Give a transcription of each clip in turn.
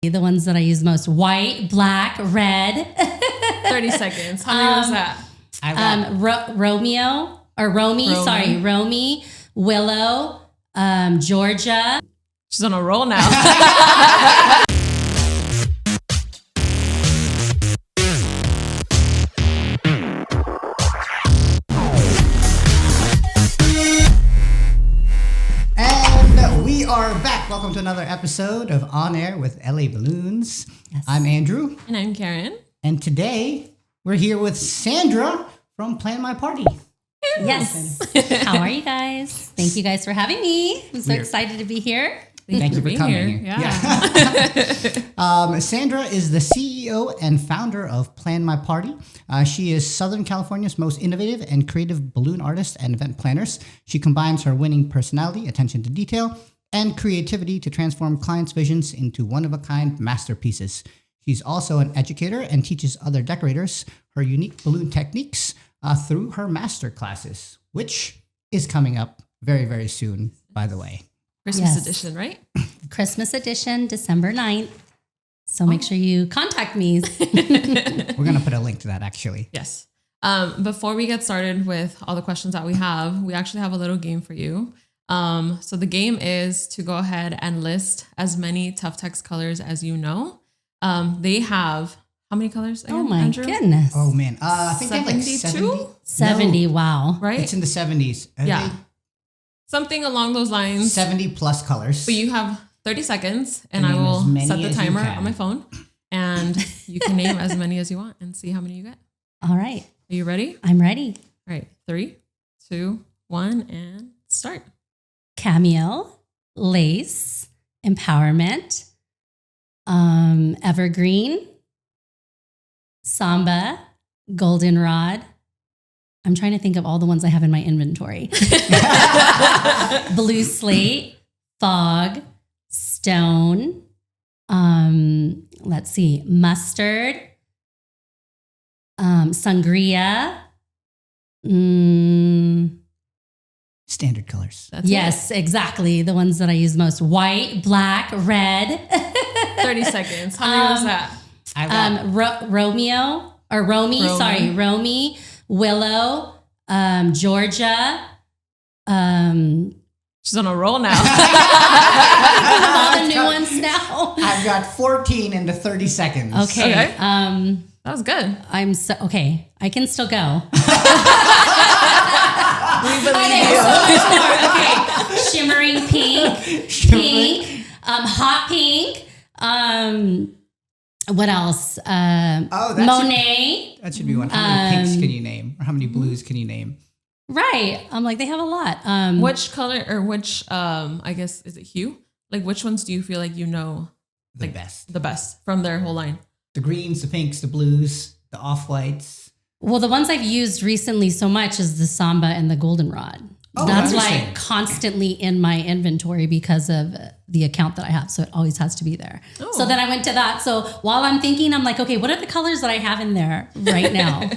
The ones that I use most: white, black, red. 30 seconds. How many was that? Romy, Willow, Georgia. She's on a roll now. And we are back. Welcome to another episode of On Air with LA Balloons. Yes. I'm Andrew. And I'm Karen. And today we're here with Sandra from Plan My Party. Yes. How are you guys? Thank you guys for having me. I'm so excited to be here. Thank you for coming here. Yeah. Sandra is the CEO and founder of Plan My Party. She is Southern California's most innovative and creative balloon artist and event planners. She combines her winning personality, attention to detail, and creativity to transform clients' visions into one-of-a-kind masterpieces. She's also an educator and teaches other decorators her unique balloon techniques through her master classes, which is coming up very, very soon, by the way. Christmas edition, right? Christmas edition, December 9th. So make sure you contact me. We're going to put a link to that, actually. Yes. Before we get started with all the questions that we actually have a little game for you. So the game is to go ahead and list as many TUFTEX colors as you know. They have, how many colors again, oh my Andrew? goodness. Oh, man. I think they have like 72? 70, No, wow. Right? It's in the 70s. Yeah. Something along those lines. 70 plus colors. But you have 30 seconds and To I name as will many set the as you timer can. on my phone and you can name as many as you want and see how many you get. All right. Are you ready? I'm ready. All right. 3, 2, 1, and start. Cameo, lace, empowerment, evergreen, samba, goldenrod. I'm trying to think of all the ones I have in my inventory. Blue slate, fog, stone, let's see, mustard, sangria. Standard colors. That's Yes, exactly. The ones that I use most: white, black, red. 30 seconds. How many was that? Romy, Willow, Georgia. She's on a roll now. All the new ones now. I've got 14 into 30 seconds. Okay. That was good. Okay. I can still go. We believe Okay, you. so much more. Okay. Shimmering pink, hot pink. What else? Monet. That should be one. How many pinks can you name? Or how many blues can you name? Right. I'm like, they have a lot. Which color or which, I guess, is it hue? Like which ones do you feel like you know The best. the best from their whole line? The greens, the pinks, the blues, the off-whites. Well, the ones I've used recently so much is the samba and the goldenrod. Oh, That's interesting. like constantly in my inventory because of the account that I have. So it always has to be there. Oh. So then I went to that. So while I'm thinking, I'm like, okay, what are the colors that I have in there right now?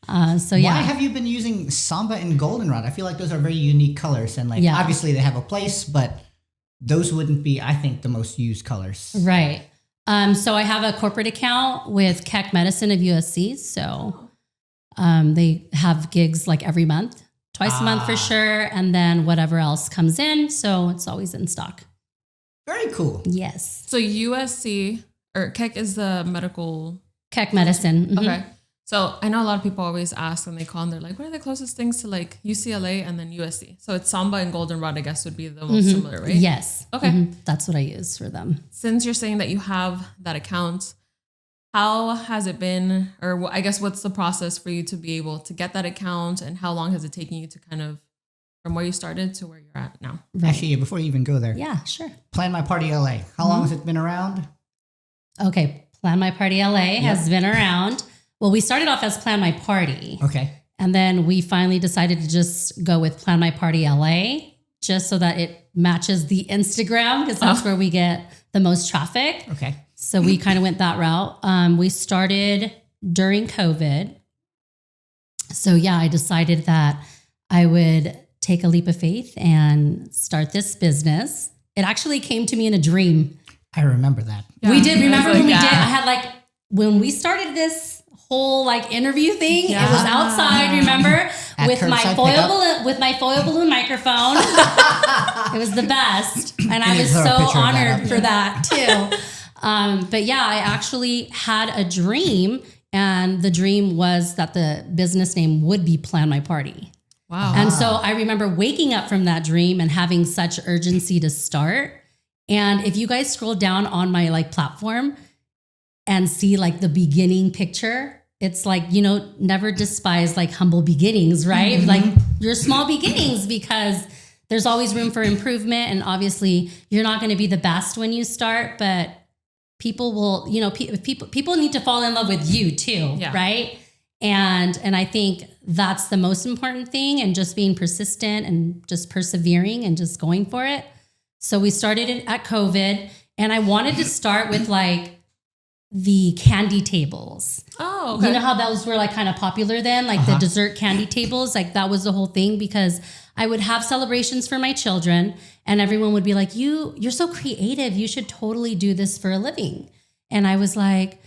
Why have you been using samba and goldenrod? I feel like those are very unique colors. And like, obviously they have a place, but those wouldn't be, I think, the most used colors. Right. So I have a corporate account with Keck Medicine of USC. So they have gigs like every month, twice a month for sure. And then whatever else comes in. So it's always in stock. Very cool. Yes. So USC or Keck is the medical. Keck Medicine. Mm-hmm. Okay. So I know a lot of people always ask when they call and they're like, what are the closest things to like UCLA and then USC? So it's samba and goldenrod, I guess, would be the most similar, right? Yes. Okay. Mm-hmm. That's what I use for them. Since you're saying that you have that account, how has it been, or I guess what's the process for you to be able to get that account and how long has it taken you to kind of, from where you started to where you're at now? Right. Actually, before you even go there. Yeah, sure. Plan My Party LA. How long has it been around? Okay. Plan My Party LA has been around. Well, we started off as Plan My Party. Okay. And then we finally decided to just go with Plan My Party LA just so that it matches the Instagram because that's where we get the most traffic. Okay. So we kind of went that route. We started during COVID. So yeah, I decided that I would take a leap of faith and start this business. It actually came to me in a dream. I remember that. Yeah. We did. Remember when we yeah. did? I had like, when we started this whole like interview thing, it was outside, remember? At With my foil balloon microphone. It was the best. And I was so honored for that too. But yeah, I actually had a dream, and the dream was that the business name would be Plan My Party. Wow. And so I remember waking up from that dream and having such urgency to start. And if you guys scroll down on my like platform and see like the beginning picture, it's like, you know, never despise like humble beginnings, right? Mm-hmm. Like your small beginnings, because there's always room for improvement. And obviously you're not going to be the best when you start, but people will, you know, people need to fall in love with you too, right? And I think that's the most important thing, and just being persistent and just persevering and just going for it. So we started it at COVID, and I wanted to start with like the candy tables. Oh, okay. You know how those were like kind of popular then, like the dessert candy tables, like that was the whole thing, because I would have celebrations for my children and everyone would be like, you're so creative. You should totally do this for a living. And I was like,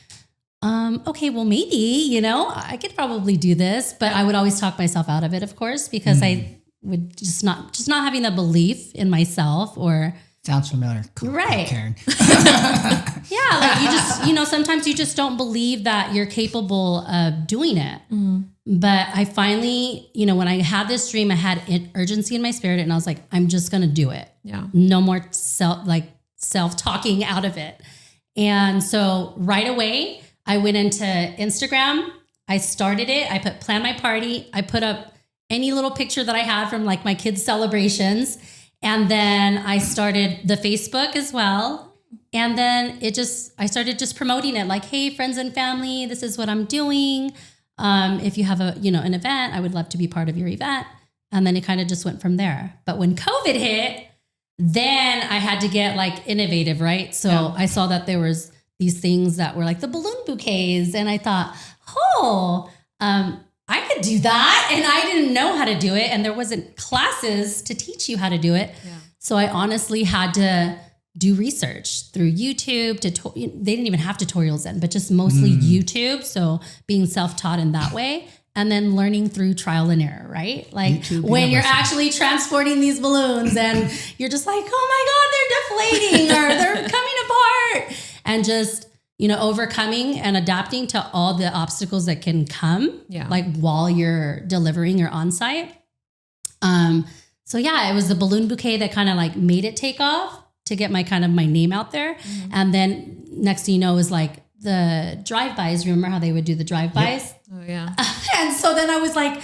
okay, well, maybe, you know, I could probably do this, but I would always talk myself out of it, of course, because I would just not having the belief in myself or. Sounds familiar. Cool. Right. Karen. Yeah. Like you just, you know, sometimes you just don't believe that you're capable of doing it. Mm-hmm. But I finally, you know, when I had this dream, I had urgency in my spirit, and I was like, I'm just going to do it. Yeah. No more self-talking out of it. And so right away, I went into Instagram. I started it. I put Plan My Party. I put up any little picture that I had from like my kids' celebrations. And then I started the Facebook as well. And then I started just promoting it like, hey, friends and family, this is what I'm doing. If you have an event, I would love to be part of your event. And then it kind of just went from there. But when COVID hit, then I had to get like innovative, right? So I saw that there was these things that were like the balloon bouquets. And I thought, I could do that. And I didn't know how to do it. And there wasn't classes to teach you how to do it. Yeah. So I honestly had to do research through YouTube. They didn't even have tutorials then, but just mostly YouTube. So being self-taught in that way. And then learning through trial and error, right? Like YouTube when you're actually transporting these balloons and you're just like, oh my God, they're deflating or they're coming apart. And just, you know, overcoming and adapting to all the obstacles that can come, like while you're delivering or on site. So yeah, it was the balloon bouquet that kind of like made it take off to get my name out there. Mm-hmm. And then next thing you know is like the drive-bys. Remember how they would do the drive-bys? Yep. Oh yeah. And so then I was like,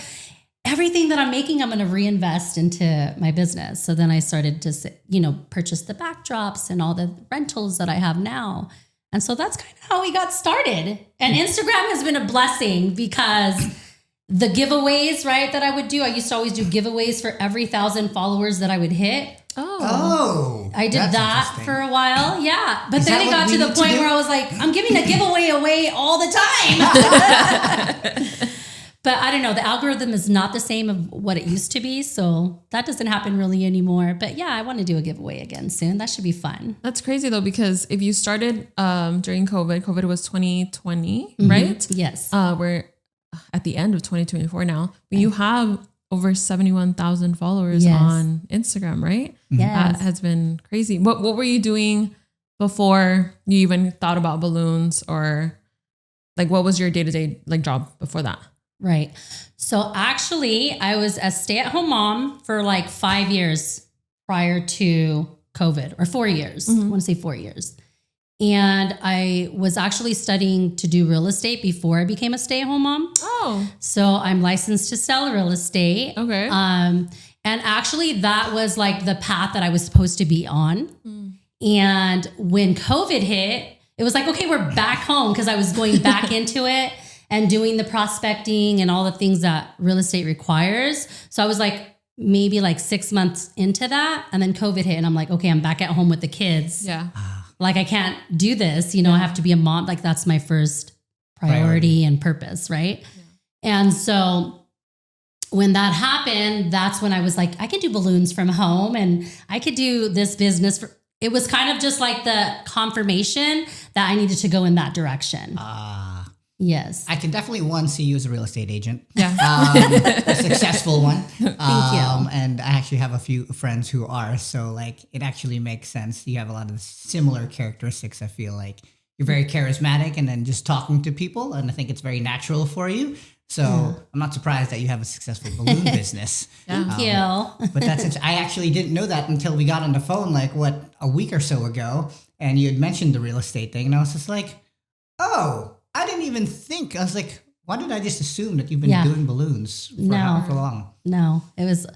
everything that I'm making, I'm going to reinvest into my business. So then I started to, you know, purchase the backdrops and all the rentals that I have now. And so that's kind of how we got started. And Instagram has been a blessing because the giveaways, right, that I would do, I used to always do giveaways for every 1,000 followers that I would hit. Oh, I did that for a while. Yeah. But then it got to the point where I was like, I'm giving a giveaway away all the time. But I don't know. The algorithm is not the same of what it used to be. So that doesn't happen really anymore. But yeah, I want to do a giveaway again soon. That should be fun. That's crazy though, because if you started during COVID was 2020, right? Yes. We're at the end of 2024 now. But you have over 71,000 followers on Instagram, right? Yes. That has been crazy. What were you doing before you even thought about balloons, or like what was your day-to-day like job before that? Right. So actually I was a stay-at-home mom for like 5 years prior to COVID, or 4 years. I want to say 4 years. And I was actually studying to do real estate before I became a stay-at-home mom. Oh. So I'm licensed to sell real estate. Okay. And actually that was like the path that I was supposed to be on. And when COVID hit, it was like, okay, we're back home, because I was going back into it and doing the prospecting and all the things that real estate requires. So I was like maybe like 6 months into that. And then COVID hit and I'm like, okay, I'm back at home with the kids. Yeah. Like I can't do this, you know, I have to be a mom. Like that's my first priority and purpose. Right. Yeah. And so when that happened, that's when I was like, I could do balloons from home and I could do this business it was kind of just like the confirmation that I needed to go in that direction. Yes. I can definitely see you as a real estate agent. Yeah. A successful one. Thank you. And I actually have a few friends who are, so like it actually makes sense. You have a lot of similar characteristics. I feel like you're very charismatic and then just talking to people. And I think it's very natural for you. So I'm not surprised that you have a successful balloon business. Thank you. But I actually didn't know that until we got on the phone, like a week or so ago. And you had mentioned the real estate thing. And I was just like, oh, I didn't even think. I was like, why did I just assume that you've been doing balloons for long? No, it was,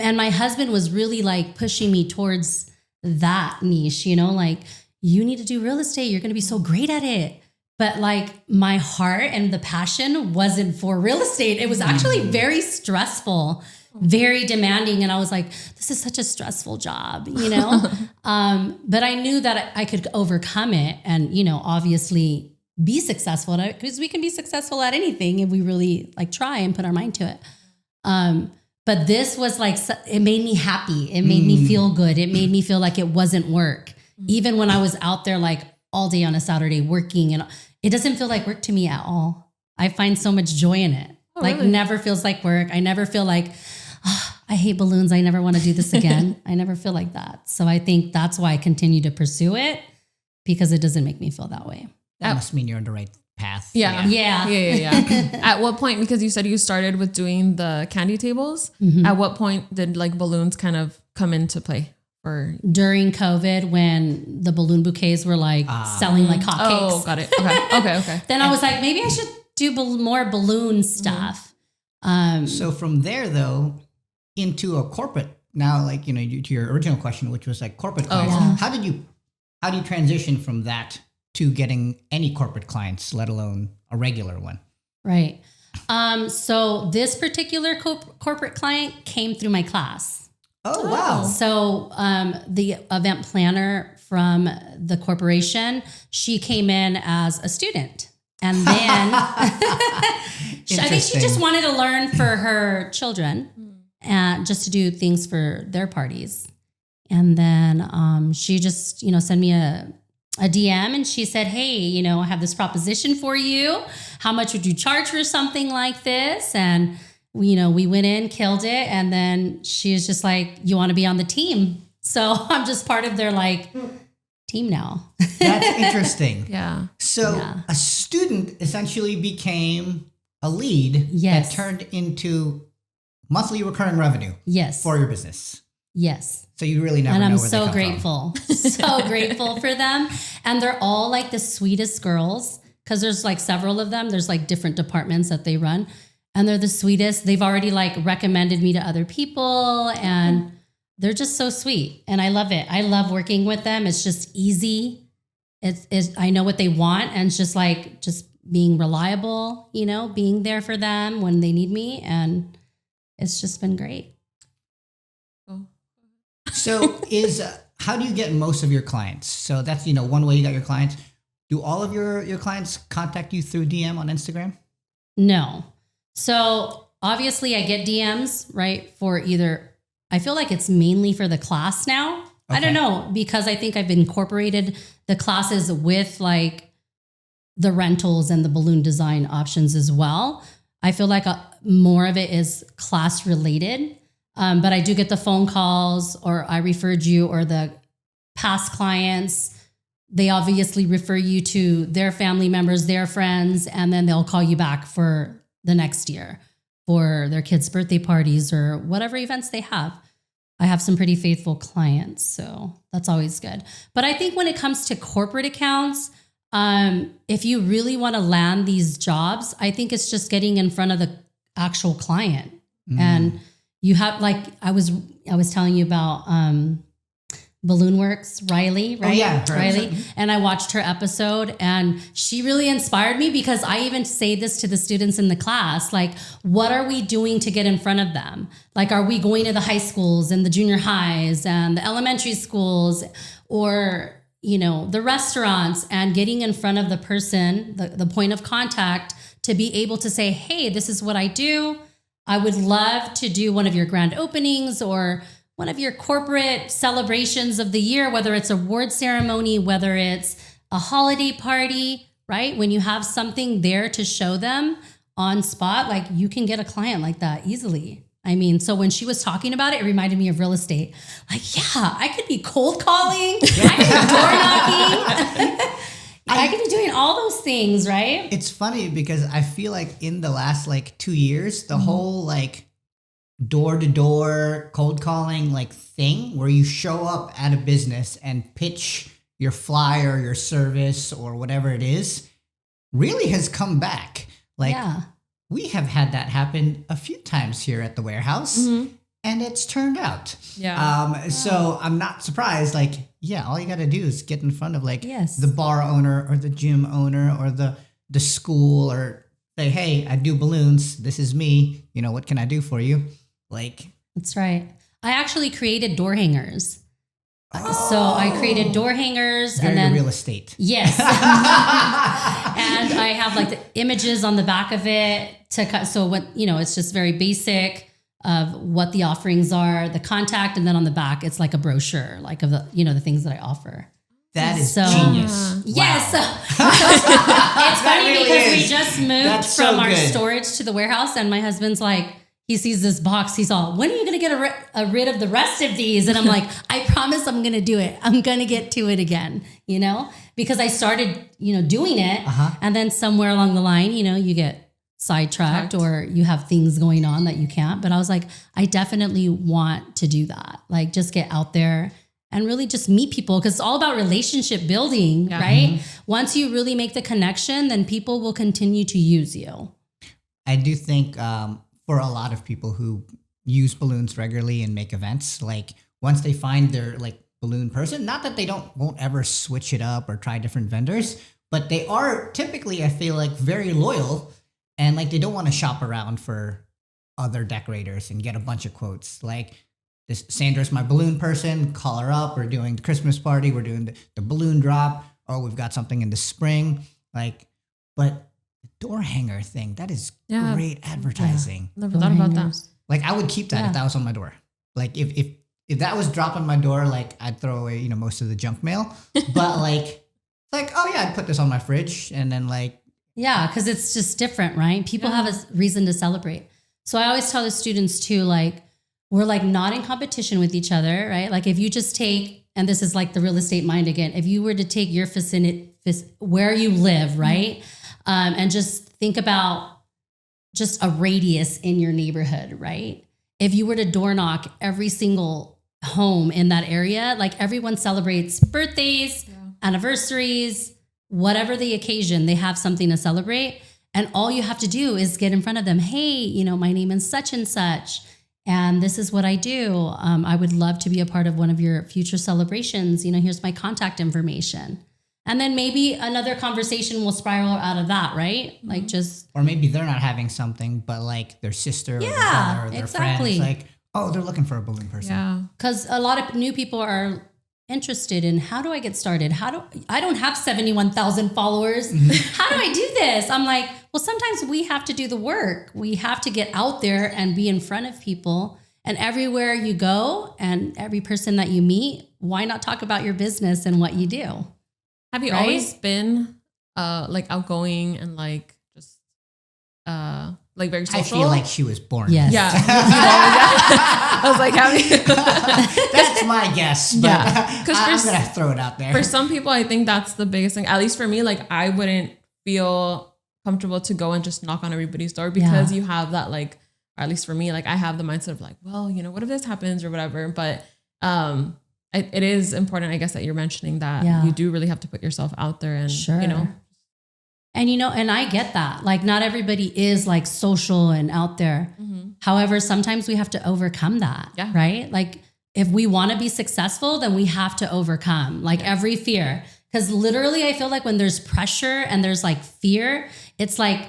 and my husband was really like pushing me towards that niche, like you need to do real estate. You're going to be so great at it. But like my heart and the passion wasn't for real estate. It was actually very stressful, very demanding. And I was like, this is such a stressful job, but I knew that I could overcome it and, obviously be successful at it, because we can be successful at anything if we really like try and put our mind to it. But this was like, it made me happy. It made me feel good. It made me feel like it wasn't work. Even when I was out there like all day on a Saturday working, and it doesn't feel like work to me at all. I find so much joy in it. Really? Never feels like work. I never feel like, I hate balloons. I never want to do this again. I never feel like that. So I think that's why I continue to pursue it, because it doesn't make me feel that way. That must mean you're on the right path. Yeah. At what point, because you said you started with doing the candy tables, at what point did like balloons kind of come into play? Or during COVID, when the balloon bouquets were like selling like hotcakes. Oh, got it. Okay. Then I was like, maybe I should do more balloon stuff. So from there though, into a corporate, now like, to your original question, which was like corporate clients, how do you transition from that to getting any corporate clients, let alone a regular one? Right. So this particular corporate client came through my class. Oh, wow. So the event planner from the corporation, she came in as a student. And then I think she just wanted to learn for her children and just to do things for their parties. And then she just, sent me a DM and she said, hey, I have this proposition for you. How much would you charge for something like this? And we went in, killed it. And then she was just like, you want to be on the team? So I'm just part of their like team now. That's interesting. Yeah. So a student essentially became a lead that turned into monthly recurring revenue for your business. Yes. So you really never know where they come from. And I'm so grateful. So grateful for them. And they're all like the sweetest girls, because there's like several of them. There's like different departments that they run. And they're the sweetest. They've already like recommended me to other people, and they're just so sweet. And I love it. I love working with them. It's just easy. I know what they want, and it's just being reliable, being there for them when they need me. And it's just been great. So how do you get most of your clients? So that's, one way you got your clients. Do all of your clients contact you through DM on Instagram? No. So obviously I get DMs, right? For either, I feel like it's mainly for the class now. Okay. I don't know, because I think I've incorporated the classes with like the rentals and the balloon design options as well. I feel like more of it is class related. But I do get the phone calls, or I referred you, or the past clients. They obviously refer you to their family members, their friends, and then they'll call you back for the next year for their kids' birthday parties or whatever events they have. I have some pretty faithful clients, so that's always good. But I think when it comes to corporate accounts, if you really want to land these jobs, I think it's just getting in front of the actual client. And you have, like, I was telling you about Balloon Works, Riley, right? Oh, yeah. Riley. And I watched her episode, and she really inspired me, because I even say this to the students in the class, like, what are we doing to get in front of them? Like, are we going to the high schools and the junior highs and the elementary schools, or, the restaurants, and getting in front of the person, the point of contact, to be able to say, hey, this is what I do. I would love to do one of your grand openings, or one of your corporate celebrations of the year, whether it's a award ceremony, whether it's a holiday party, right? When you have something there to show them on spot, like you can get a client like that easily. I mean, so when she was talking about it, it reminded me of real estate. Like, yeah, I could be cold calling. I could be door knocking. I could be doing all those things, right? It's funny because I feel like in the last like 2 years, the whole like door-to-door cold calling like thing where you show up at a business and pitch your flyer, your service, or whatever it is, really has come back. Like we have had that happen a few times here at the warehouse, and it's turned out. So I'm not surprised. Like, all you got to do is get in front of like the bar owner or the gym owner or the school, or say, hey, I do balloons. This is me. You know, what can I do for you? Like, that's right. I actually created door hangers. So I created door hangers very and then real estate. Yes. And I have like the images on the back of it to cut. So what, it's just very basic of what the offerings are, the contact. And then on the back, it's like a brochure, like of the, the things that I offer. That is genius. Yes. Wow. It's funny really because is. we just moved from our storage to the warehouse, and my husband's like, he sees this box. He's all, when are you going to get rid of the rest of these? And I'm like, I promise I'm going to do it. I'm going to get to it again, because I started, doing it. And then somewhere along the line, you get sidetracked or you have things going on that you can't. But I was like, I definitely want to do that. Like, just get out there and really just meet people, because it's all about relationship building, right? Once you really make the connection, then people will continue to use you. I do think, for a lot of people who use balloons regularly and make events, like once they find their like balloon person, not that they won't ever switch it up or try different vendors, but they are typically, I feel like, very loyal, and like they don't want to shop around for other decorators and get a bunch of quotes. Like, this Sandra's my balloon person, call her up. We're doing the Christmas party. We're doing the balloon drop. Oh, we've got something in the spring. Like, but door hanger thing, that is great advertising. Never thought about that. Like, I would keep that if that was on my door. Like, if that was dropped on my door, like I'd throw away most of the junk mail, but like oh yeah, I'd put this on my fridge, and then like because it's just different, right? People have a reason to celebrate. So I always tell the students too, like, we're like not in competition with each other, right? Like, if you just take, and this is like the real estate mind again, if you were to take your vicinity, where you live, right? And just think about just a radius in your neighborhood, right? If you were to door knock every single home in that area, like everyone celebrates birthdays, anniversaries, whatever the occasion, they have something to celebrate. And all you have to do is get in front of them. Hey, my name is such and such, and this is what I do. I would love to be a part of one of your future celebrations. Here's my contact information. And then maybe another conversation will spiral out of that, right? Like, just... Or maybe they're not having something, but like their sister or their brother or their friends, like, oh, they're looking for a balloon person. Yeah. Because a lot of new people are interested in, how do I get started? I don't have 71,000 followers. How do I do this? I'm like, well, sometimes we have to do the work. We have to get out there and be in front of people. And everywhere you go and every person that you meet, why not talk about your business and what you do? Have you always been like outgoing and like just like very social? I feel like she was born. Yes. Yeah. I was like, how do you? That's my guess. But I'm going to throw it out there. For some people, I think that's the biggest thing. At least for me, like I wouldn't feel comfortable to go and just knock on everybody's door, because you have that, like, or at least for me, like I have the mindset of like, well, what if this happens or whatever. But it is important, I guess, that you're mentioning that you do really have to put yourself out there, and And and I get that. Like, not everybody is like social and out there. However, sometimes we have to overcome that, right? Like, if we want to be successful, then we have to overcome like every fear. Because literally, I feel like when there's pressure and there's like fear, it's like,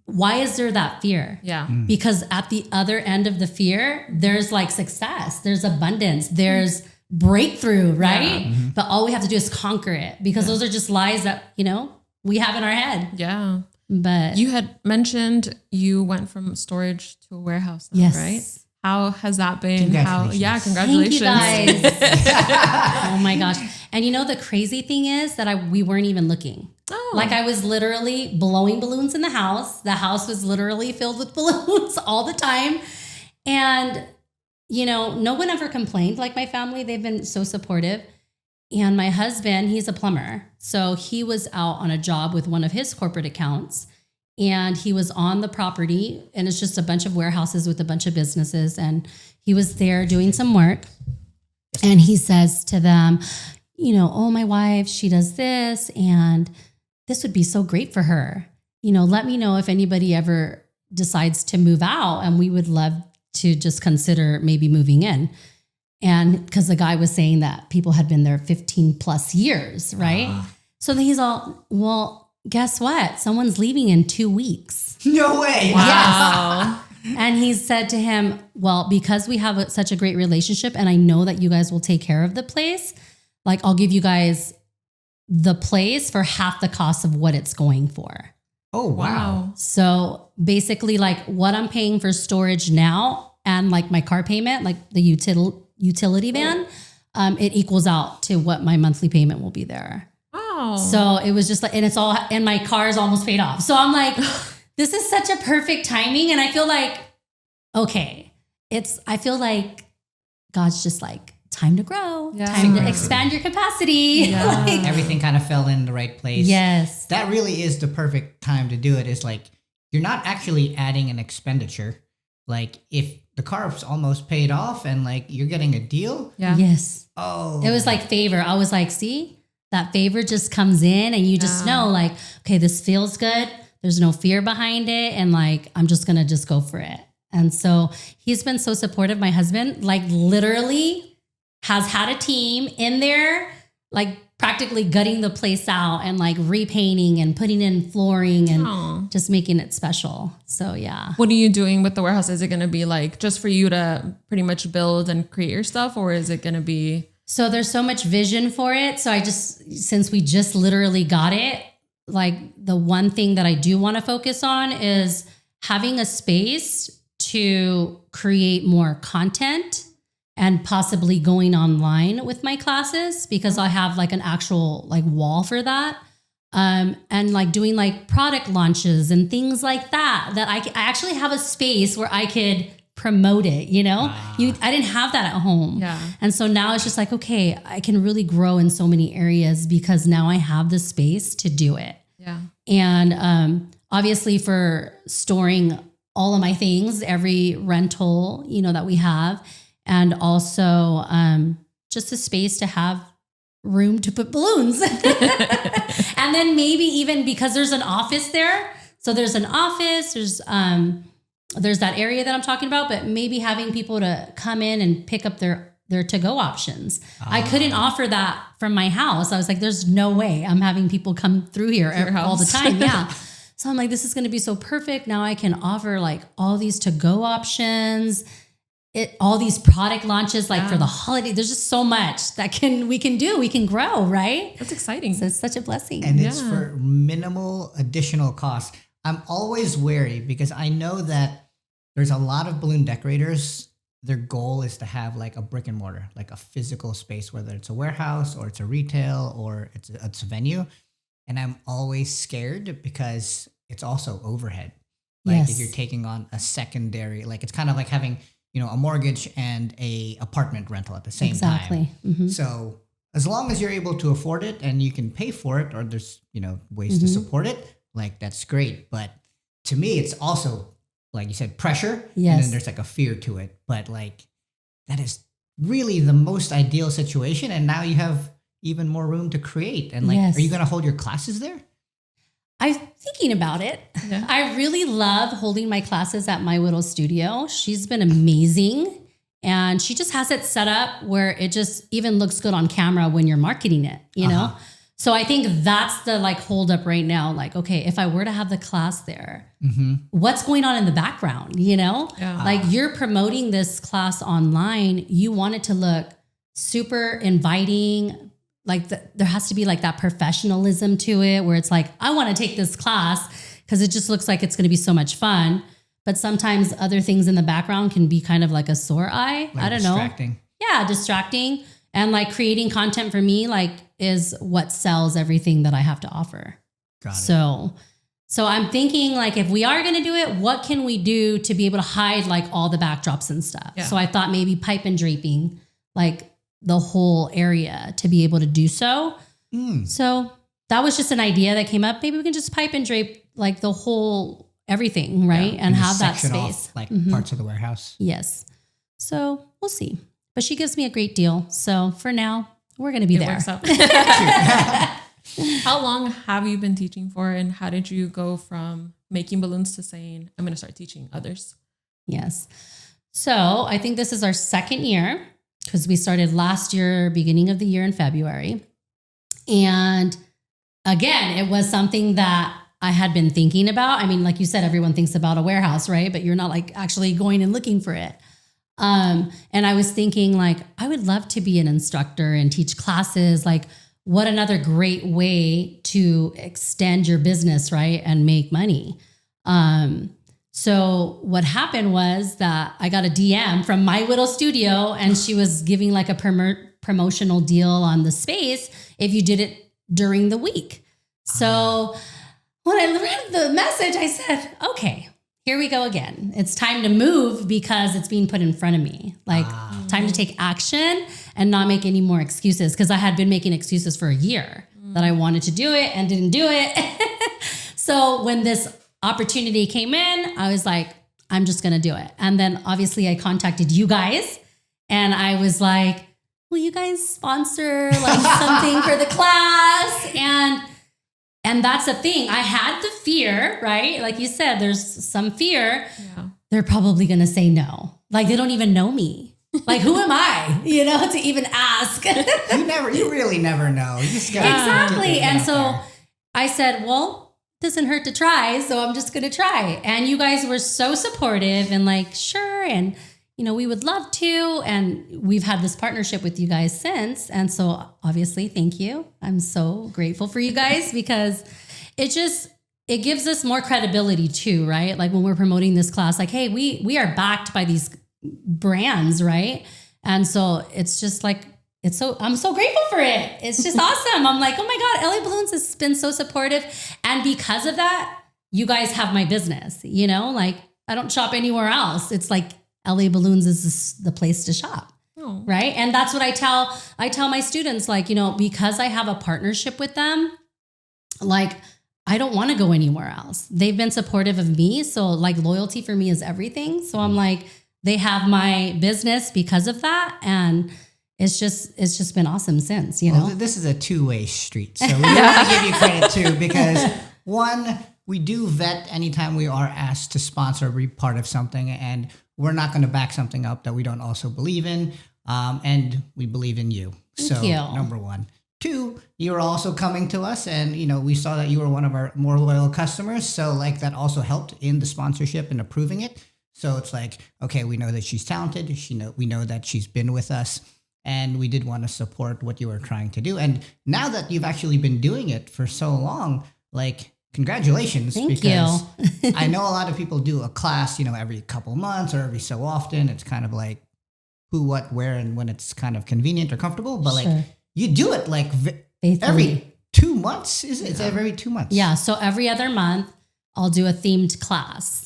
why is there that fear? Because at the other end of the fear, there's like success, there's abundance, there's breakthrough, right? But all we have to do is conquer it, because those are just lies that, we have in our head. But you had mentioned you went from storage to a warehouse, yes, right? How has that been? Congratulations. Congratulations. Thank you guys. Oh my gosh. And you know, the crazy thing is that we weren't even looking. Oh. Like I was literally blowing balloons in the house. The house was literally filled with balloons all the time. And, you know, no one ever complained. Like my family, they've been so supportive. And my husband, he's a plumber. So he was out on a job with one of his corporate accounts. And he was on the property, and it's just a bunch of warehouses with a bunch of businesses. And he was there doing some work. And he says to them, you know, oh, my wife, she does this, and this would be so great for her. You know, let me know if anybody ever decides to move out, and we would love to just consider maybe moving in. And because the guy was saying that people had been there 15 plus years, right? So then he's all, well, guess what? Someone's leaving in 2 weeks. No way. Wow. Yes. And he said to him, well, because we have such a great relationship and I know that you guys will take care of the place, like I'll give you guys the place for half the cost of what it's going for. Oh, wow. So basically like what I'm paying for storage now and like my car payment, like the utility van, it equals out to what my monthly payment will be there. Wow. So it was just like, and my car is almost paid off. So I'm like, this is such a perfect timing. And I feel like, okay, I feel like God's just like, time to grow, time to expand your capacity. Yeah. Like, Everything kind of fell in the right place. yes. That really is the perfect time to do it. Is like, you're not actually adding an expenditure. Like if the car's almost paid off and like you're getting a deal. Yeah. Yes. Oh, It was like favor. I was like, see, that favor just comes in and you just know like, okay, this feels good. There's no fear behind it. And like, I'm just going to just go for it. And so he's been so supportive. My husband, like literally has had a team in there, like practically gutting the place out and like repainting and putting in flooring and just making it special. So yeah. What are you doing with the warehouse? Is it going to be like just for you to pretty much build and create your stuff, or is it going to be? So there's so much vision for it. So since we just literally got it, like the one thing that I do want to focus on is having a space to create more content and possibly going online with my classes, because I have like an actual like wall for that. And like doing like product launches and things like that I actually have a space where I could promote it, you know? I didn't have that at home. Yeah. And so now it's just like, okay, I can really grow in so many areas because now I have the space to do it. Yeah. And obviously for storing all of my things, every rental, you know, that we have, and also just a space to have room to put balloons. And then maybe even because there's an office there. So there's an office, there's that area that I'm talking about, but maybe having people to come in and pick up their to-go options. I couldn't offer that from my house. I was like, there's no way I'm having people come through here all the time. Yeah. So I'm like, this is going to be so perfect. Now I can offer like all these to-go options, all these product launches, like for the holiday. There's just so much that we can do. We can grow, right? That's exciting. So it's such a blessing. And it's for minimal additional cost. I'm always wary because I know that there's a lot of balloon decorators. Their goal is to have like a brick and mortar, like a physical space, whether it's a warehouse or it's a retail or it's a venue. And I'm always scared because it's also overhead. Like if you're taking on a secondary, like it's kind of like having, you know, a mortgage and a apartment rental at the same time. Mm-hmm. So as long as you're able to afford it and you can pay for it, or there's, you know, ways to support it, like that's great. But to me, it's also, like you said, pressure. Yes. And then there's like a fear to it. But like that is really the most ideal situation. And now you have even more room to create. And like, are you going to hold your classes there? I'm thinking about it. Yeah. I really love holding my classes at my little studio. She's been amazing. And she just has it set up where it just even looks good on camera when you're marketing it, you know? So I think that's the like hold up right now. Like, okay, if I were to have the class there, what's going on in the background, you know? Yeah. Like you're promoting this class online. You want it to look super inviting. Like there has to be like that professionalism to it where it's like, I want to take this class because it just looks like it's going to be so much fun. but sometimes other things in the background can be kind of like a sore eye. Like I don't distracting. know. Yeah, distracting. And like creating content for me, like is what sells everything that I have to offer. Got it. So I'm thinking like, if we are going to do it, what can we do to be able to hide like all the backdrops and stuff? Yeah. So I thought maybe pipe and draping, like the whole area to be able to do so. So that was just an idea that came up. Maybe we can just pipe and drape like the whole everything, right? Yeah, and just have that section space. off, like parts of the warehouse. Yes. So we'll see. But she gives me a great deal. So for now, we're going to be It there. works out. How long have you been teaching for, and how did you go from making balloons to saying, I'm going to start teaching others? Yes. So I think this is our second year because we started last year, beginning of the year in February. And again, it was something that I had been thinking about. I mean, like you said, everyone thinks about a warehouse, right? But you're not like actually going and looking for it. And I was thinking like, I would love to be an instructor and teach classes. Like, what another great way to extend your business, right? And make money. So what happened was that I got a DM from My Widow Studio, and she was giving like a promotional deal on the space if you did it during the week. So when I read the message, I said, okay, here we go again. It's time to move because it's being put in front of me. Like time to take action and not make any more excuses, because I had been making excuses for a year that I wanted to do it and didn't do it. So when this opportunity came in, I was like, I'm just going to do it. And then obviously I contacted you guys and I was like, will you guys sponsor like something for the class? And that's the thing. I had the fear, right? Like you said, there's some fear. Yeah. They're probably going to say no. Like they don't even know me. Like, who am I, to even ask? You really never know. You just gotta Exactly. And so there. I said, well, doesn't hurt to try. So I'm just going to try. And you guys were so supportive and like, sure. And, we would love to. And we've had this partnership with you guys since. And so obviously, thank you. I'm so grateful for you guys because it gives us more credibility too, right? Like when we're promoting this class, like, hey, we are backed by these brands, right? And so it's just like, I'm so grateful for it. It's just awesome. I'm like, oh my God, LA Balloons has been so supportive. And because of that, you guys have my business, like I don't shop anywhere else. It's like LA Balloons is the place to shop. Oh. Right. And that's what I tell my students, like, because I have a partnership with them, like, I don't want to go anywhere else. They've been supportive of me. So like loyalty for me is everything. So I'm like, they have my business because of that. And it's just been awesome since, Well, this is a two-way street. So we want to give you credit too, because one, we do vet anytime we are asked to sponsor or be part of something, and we're not going to back something up that we don't also believe in. And we believe in you. Thank you. Number one. Two, you were also coming to us and, we saw that you were one of our more loyal customers. So like that also helped in the sponsorship and approving it. So it's like, okay, we know that she's talented. We know that she's been with us, and we did want to support what you were trying to do. And now that you've actually been doing it for so long, like, congratulations. Thank because you. I know a lot of people do a class, every couple months or every so often. It's kind of like who, what, where, and when it's kind of convenient or comfortable. But like you do it like every 2 months. It's every 2 months. Yeah. So every other month I'll do a themed class.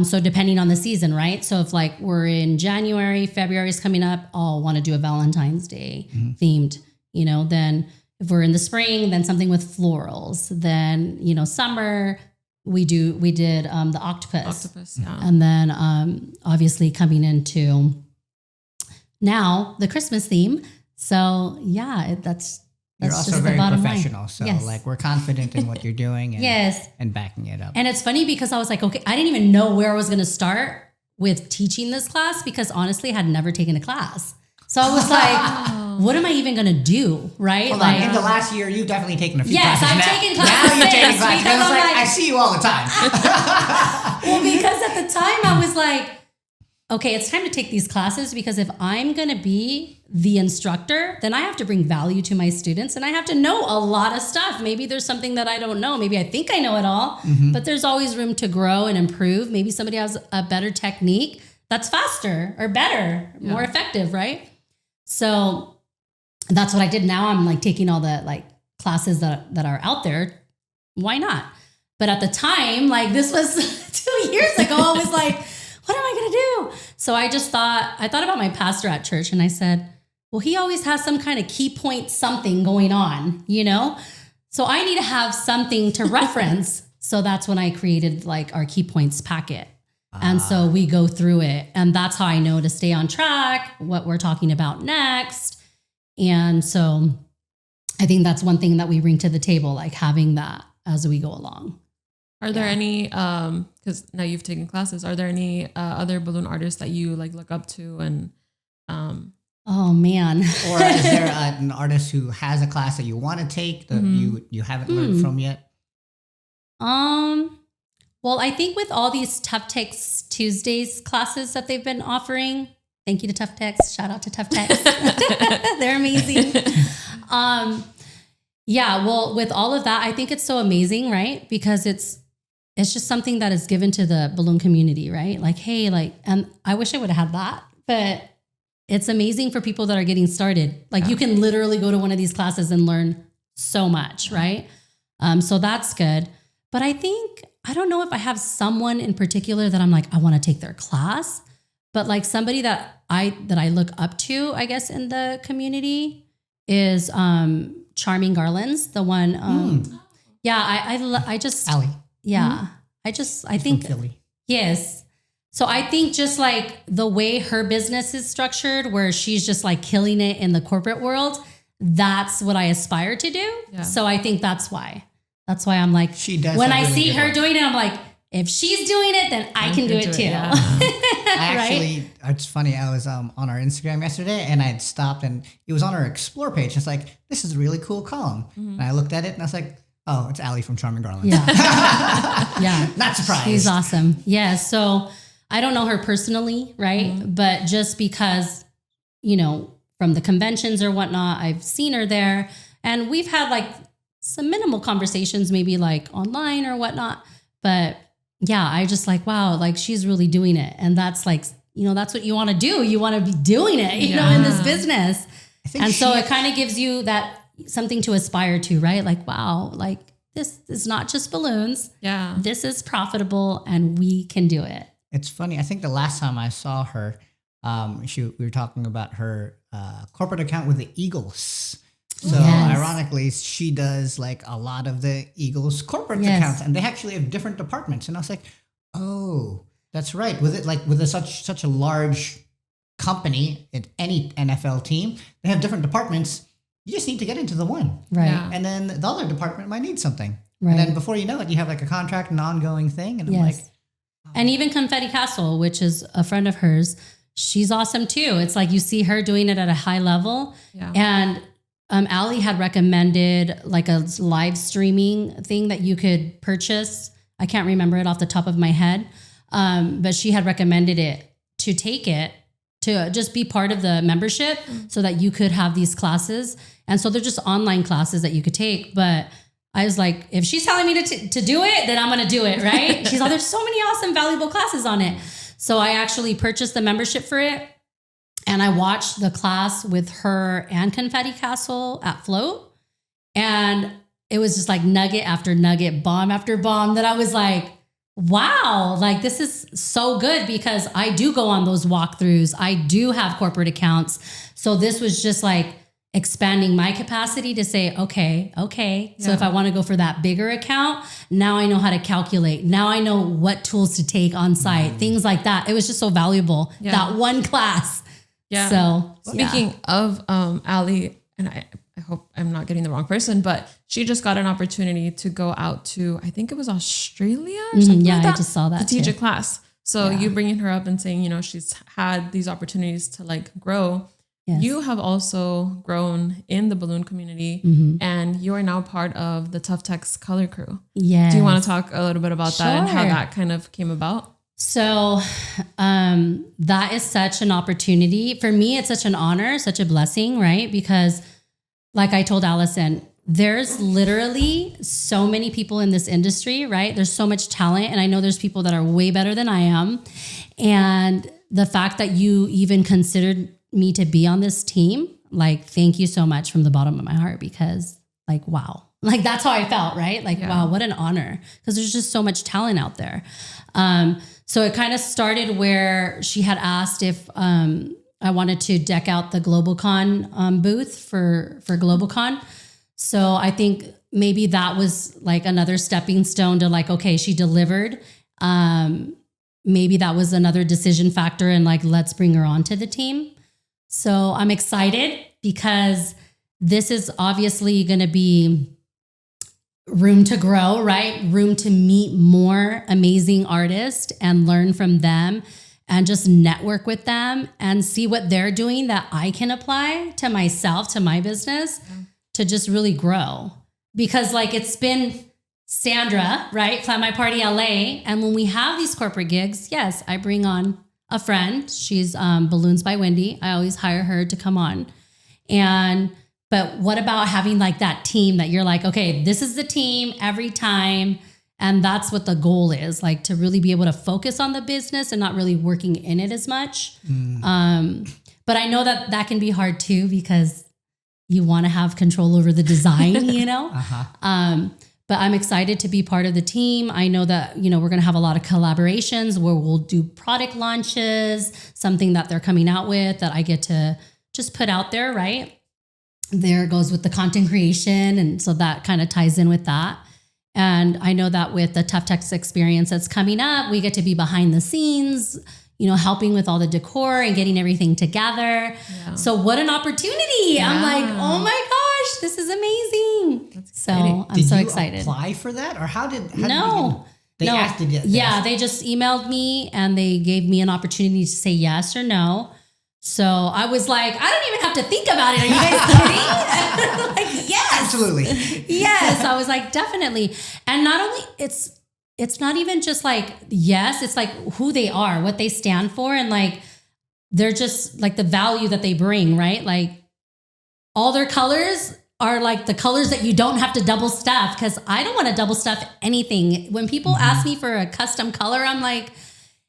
So depending on the season, right? So if like we're in January, February is coming up, I'll want to do a Valentine's Day themed, then if we're in the spring, then something with florals. Then, summer, we did the octopus. Yeah. And then obviously coming into now the Christmas theme. So yeah, that's You're also just very the bottom professional. line. So Yes. like we're confident in what you're doing and, and backing it up. And it's funny because I was like, okay, I didn't even know where I was going to start with teaching this class because honestly, I had never taken a class. So I was like, what am I even going to do? Right? Hold like, on. In the last year, you've definitely taken a few Yes, classes. I've taken classes Now you're taking since, classes. because It's I'm like, like- I see you all the time. well, because at the time I was like, okay, it's time to take these classes, because if I'm going to be the instructor, then I have to bring value to my students and I have to know a lot of stuff. Maybe there's something that I don't know. Maybe I think I know it all, but there's always room to grow and improve. Maybe somebody has a better technique that's faster or better, more effective, right? So that's what I did. Now I'm like taking all the like classes that are out there. Why not? But at the time, like this was 2 years ago, I was like, what am I going to do? So I thought about my pastor at church and I said, well, he always has some kind of key point, something going on, you know? So I need to have something to reference. So that's when I created like our key points packet. And so we go through it, and that's how I know to stay on track, what we're talking about next. And so I think that's one thing that we bring to the table, like having that as we go along. Are there any, because now you've taken classes, are there any other balloon artists that you like look up to? And oh man. Or is there an artist who has a class that you want to take that you haven't learned from yet? Well, I think with all these TUFTEX Tuesdays classes that they've been offering, thank you to TUFTEX. Shout out to TUFTEX. They're amazing. Yeah, well, with all of that, I think it's so amazing, right? Because it's just something that is given to the balloon community, right? Like, hey, like, and I wish I would have had that, but it's amazing for people that are getting started. Like you can literally go to one of these classes and learn so much, right? So that's good. But I don't know if I have someone in particular that I'm like, I want to take their class, but like somebody that I look up to, I guess, in the community is Charming Garlands, the one. I just Allie. Yeah, I think from Philly. Yes. So I think just like the way her business is structured, where she's just like killing it in the corporate world, that's what I aspire to do. Yeah. So I think that's why I'm like, she does. When I see her doing it, I'm like, if she's doing it, then I can do it too. Yeah. Actually, it's funny. I was on our Instagram yesterday and I had stopped and it was on our Explore page. It's like, this is a really cool column. And I looked at it and I was like, oh, it's Allie from Charming Garland. Yeah. Yeah. Not surprised. She's awesome. Yeah. So I don't know her personally, right? But just because, you know, from the conventions or whatnot, I've seen her there and we've had like some minimal conversations, maybe like online or whatnot. But yeah, I just like, wow, like she's really doing it. And that's like, you know, that's what you want to do. You want to be doing it, you know, in this business. And so it kind of gives you that something to aspire to, right? Like, wow, like this is not just balloons. Yeah. This is profitable and we can do it. It's funny. I think the last time I saw her, we were talking about her corporate account with the Eagles. So ironically, she does like a lot of the Eagles corporate accounts, and they actually have different departments. And I was like, oh, that's right. With it, like with such a large company at any NFL team, they have different departments. You just need to get into the one, right? Yeah. And then the other department might need something, right? And then before you know it, you have like a contract, an ongoing thing, and I'm like, oh. And even Confetti Castle, which is a friend of hers, she's awesome too. It's like you see her doing it at a high level, and Allie had recommended like a live streaming thing that you could purchase. I can't remember it off the top of my head. But she had recommended it to take it to just be part of the membership so that you could have these classes. And so they're just online classes that you could take. But I was like, if she's telling me to do it, then I'm going to do it. Right. She's like, there's so many awesome, valuable classes on it. So I actually purchased the membership for it. And I watched the class with her and Confetti Castle at Float. And it was just like nugget after nugget, bomb after bomb that I was like, wow, like this is so good because I do go on those walkthroughs. I do have corporate accounts. So this was just like expanding my capacity to say, okay. So if I want to go for that bigger account, now I know how to calculate. Now I know what tools to take on site, things like that. It was just so valuable, that one class. Yeah. So speaking of Allie, and I hope I'm not getting the wrong person, but she just got an opportunity to go out to, I think it was Australia or something like that. I just saw that to teach a class. So you bringing her up and saying, you know, she's had these opportunities to like grow. Yes. You have also grown in the balloon community and you are now part of the TUFTEX Color Crew. Yes. Do you want to talk a little bit about that and how that kind of came about? So that is such an opportunity. For me, it's such an honor, such a blessing, right? Because like I told Allison, there's literally so many people in this industry, right? There's so much talent. And I know there's people that are way better than I am. And the fact that you even considered me to be on this team, like, thank you so much from the bottom of my heart, because like, wow, like that's how I felt, right? Like, wow, what an honor. Because there's just so much talent out there. So it kind of started where she had asked if I wanted to deck out the GlobalCon booth for GlobalCon. So I think maybe that was like another stepping stone to like, okay, she delivered. Maybe that was another decision factor and like, let's bring her onto the team. So I'm excited because this is obviously going to be room to grow, right? Room to meet more amazing artists and learn from them and just network with them and see what they're doing that I can apply to myself, to my business, to just really grow. Because like it's been Sandra, right? Plan My Party LA. And when we have these corporate gigs, yes, I bring on a friend. She's Balloons by Wendy. I always hire her to come on. But what about having like that team that you're like, okay, this is the team every time. And that's what the goal is, like to really be able to focus on the business and not really working in it as much. But I know that that can be hard too, because you want to have control over the design, you know? But I'm excited to be part of the team. I know that, you know, we're going to have a lot of collaborations where we'll do product launches, something that they're coming out with that I get to just put out there, right? There goes with the content creation. And so that kind of ties in with that. And I know that with the TUFTEX experience that's coming up, we get to be behind the scenes, you know, helping with all the decor and getting everything together. Yeah. So what an opportunity. Yeah. I'm like, oh my gosh, this is amazing. So I'm so excited. Did you apply for that? Or how did No. They asked you? Yeah, they just emailed me and they gave me an opportunity to say yes or no. So I was like, I don't even have to think about it. Are you guys kidding? Like, yes. Absolutely. Yes. I was like, definitely. And not only it's not even just like, yes, it's like who they are, what they stand for. And like, they're just like the value that they bring, right? Like all their colors are like the colors that you don't have to double stuff. Cause I don't want to double stuff anything. When people ask me for a custom color, I'm like,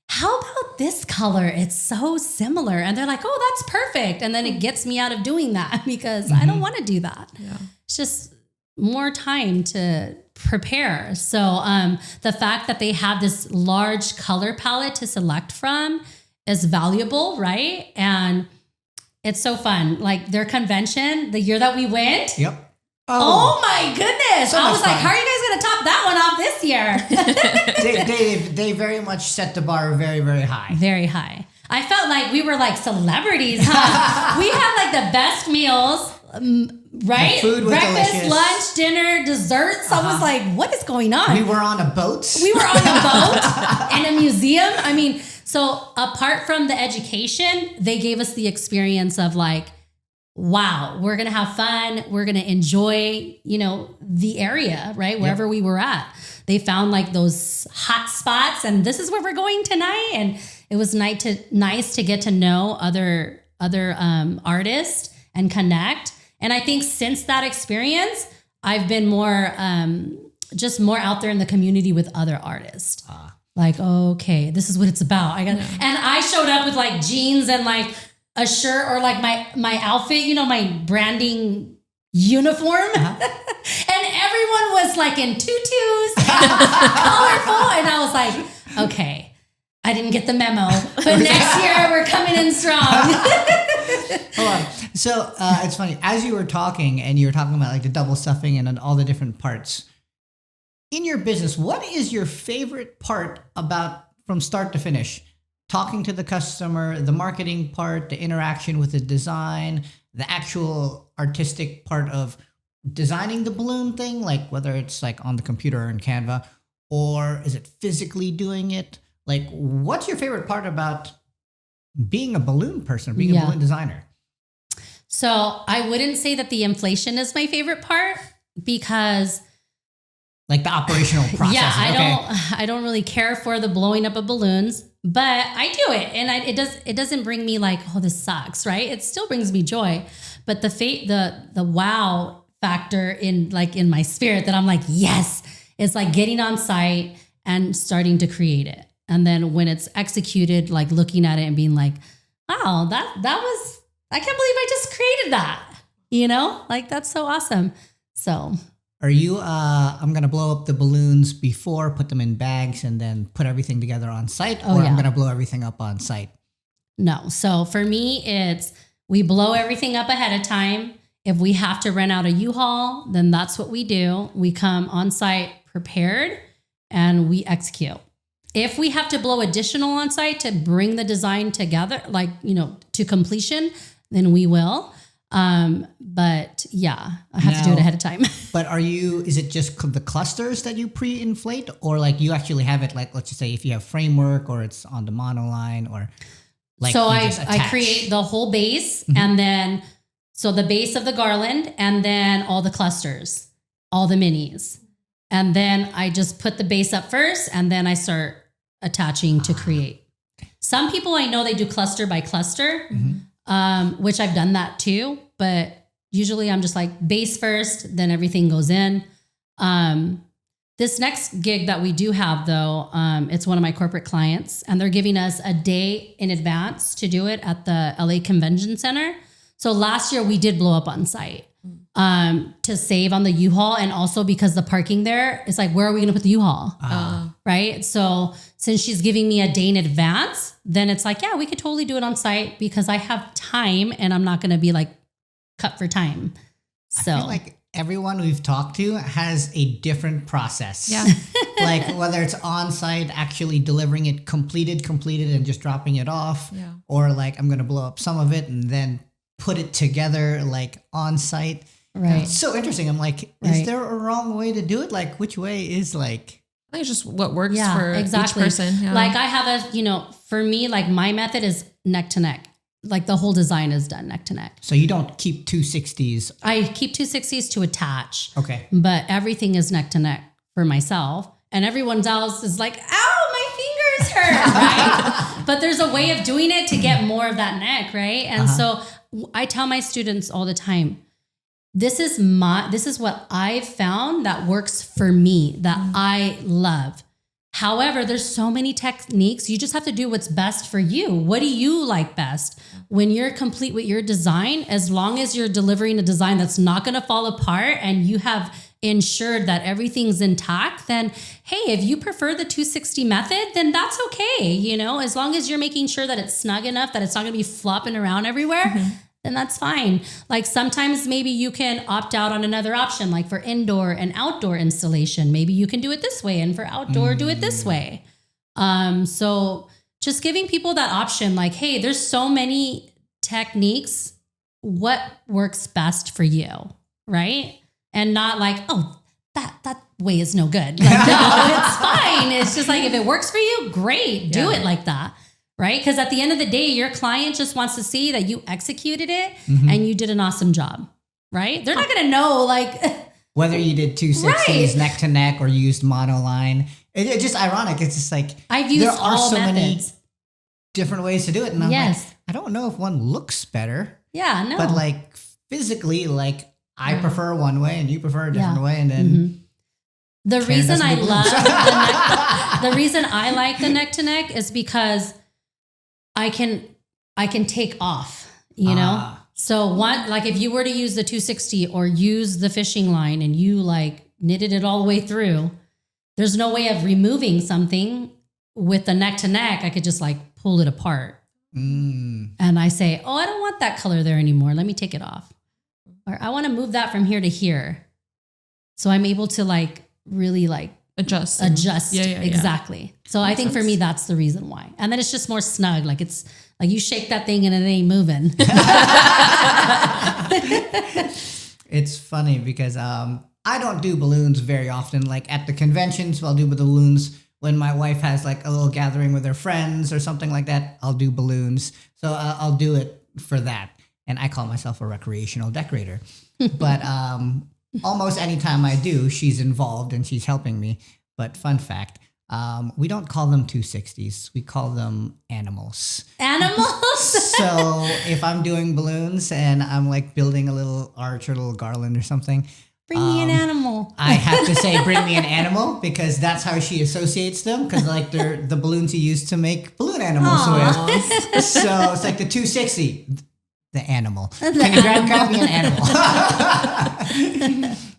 how about this color? It's so similar. And they're like, oh, that's perfect. And then it gets me out of doing that because I don't want to do that. Yeah. It's just more time to prepare. So the fact that they have this large color palette to select from is valuable, right? And it's so fun. Like their convention, the year that we went. Yep. Oh my goodness. So I was like, how are you guys going to top that one off this year? they very much set the bar very, very high. Very high. I felt like we were like celebrities, huh? We had like the best meals, right? The food was breakfast, delicious. lunch, dinner, desserts. I was like, what is going on? We were on a boat. We were on a boat in a museum. I mean, so apart from the education, they gave us the experience of like, wow, we're going to have fun. We're going to enjoy, you know, the area, right? Wherever we were at. They found like those hot spots and this is where we're going tonight. And it was nice to get to know other artists and connect. And I think since that experience, I've been more, just more out there in the community with other artists. Like, okay, this is what it's about. And I showed up with like jeans and like a shirt or like my outfit, you know, my branding uniform. And everyone was like in tutus, colorful. And I was like, okay, I didn't get the memo, but next year we're coming in strong. Hold on. So it's funny, as you were talking and you were talking about like the double stuffing and all the different parts in your business, what is your favorite part about from start to finish? Talking to the customer, the marketing part, the interaction with the design, the actual artistic part of designing the balloon thing, like whether it's like on the computer or in Canva, or is it physically doing it? Like, what's your favorite part about being a balloon person, being a balloon designer? So I wouldn't say that the inflation is my favorite part because Like the operational process. Yeah, Okay. I don't really care for the blowing up of balloons, but I do it, and it doesn't bring me like, oh, this sucks, right? It still brings me joy, but the wow factor in my spirit that I'm like, yes, it's like getting on site and starting to create it, and then when it's executed, like looking at it and being like, wow, that was, I can't believe I just created that, like that's so awesome. So. Are you, I'm going to blow up the balloons before, put them in bags, and then put everything together on site? Or I'm going to blow everything up on site? No. So for me, we blow everything up ahead of time. If we have to rent out a U-Haul, then that's what we do. We come on site prepared and we execute. If we have to blow additional on site to bring the design together, like, to completion, then we will. But yeah, I have to do it ahead of time. But is it just the clusters that you pre-inflate, or like you actually have it, like, let's just say if you have framework or it's on the monoline, or like, so I create the whole base, and then, so the base of the garland, and then all the clusters, all the minis. And then I just put the base up first, and then I start attaching to create. Some people I know, they do cluster by cluster. Which I've done that too, but usually I'm just like base first, then everything goes in. This next gig that we do have though, it's one of my corporate clients, and they're giving us a day in advance to do it at the LA Convention Center. So last year we did blow up on site to save on the U-Haul, and also because the parking there is like, where are we going to put the U-Haul? Right? So since she's giving me a day in advance, then it's like, yeah, we could totally do it on site because I have time and I'm not going to be like cut for time. So I feel like everyone we've talked to has a different process. Yeah. Like whether it's on site, actually delivering it completed and just dropping it off, or like I'm going to blow up some of it and then put it together like on site. Right. It's so interesting. I'm like, is there a wrong way to do it? Like which way is like... I think it's just what works for each person. Yeah. Like I have for me, like my method is neck to neck. Like the whole design is done neck to neck. So you don't keep 260s? I keep 260s to attach. Okay. But everything is neck to neck for myself. And everyone else is like, ow, my fingers hurt, right? But there's a way of doing it to get more of that neck, right? And so I tell my students all the time, this is what I've found that works for me, that I love. However, there's so many techniques. You just have to do what's best for you. What do you like best? When you're complete with your design, as long as you're delivering a design that's not going to fall apart and you have ensured that everything's intact, then hey, if you prefer the 260 method, then that's okay. As long as you're making sure that it's snug enough that it's not going to be flopping around everywhere. Then that's fine. Like sometimes maybe you can opt out on another option, like for indoor and outdoor installation. Maybe you can do it this way, and for outdoor, do it this way. So just giving people that option, like, hey, there's so many techniques. What works best for you, right? And not like, oh, that way is no good. Like, no, it's fine. It's just like, if it works for you, great, do it like that. Right? Because at the end of the day, your client just wants to see that you executed it and you did an awesome job, right? They're not going to know like... Whether you did 260s neck to neck or used monoline. It's just ironic. It's just like... I've used there are all so methods. Many different ways to do it. And I'm like, I don't know if one looks better. Yeah, no. But like physically, like I prefer one way and you prefer a different way. And then... The reason I love the reason I like the neck to neck is because I can take off, So like if you were to use the 260 or use the fishing line and you like knitted it all the way through, there's no way of removing something with the neck to neck. I could just like pull it apart. And I say, oh, I don't want that color there anymore. Let me take it off. Or I want to move that from here to here. So I'm able to like really like adjust. Yeah, exactly. So I think for me, that's the reason why. And then it's just more snug. Like it's like you shake that thing and it ain't moving. It's funny because I don't do balloons very often. Like at the conventions, I'll do balloons. When my wife has like a little gathering with her friends or something like that, I'll do balloons. So I'll do it for that. And I call myself a recreational decorator. But almost anytime I do, she's involved and she's helping me. But fun fact, we don't call them 260s. We call them animals. Animals? So if I'm doing balloons and I'm like building a little arch or a little garland or something, Bring me an animal. I have to say, bring me an animal, because that's how she associates them. Because like they're the balloons you use to make balloon animals with. So it's like the 260, the animal. Can you grab me an animal?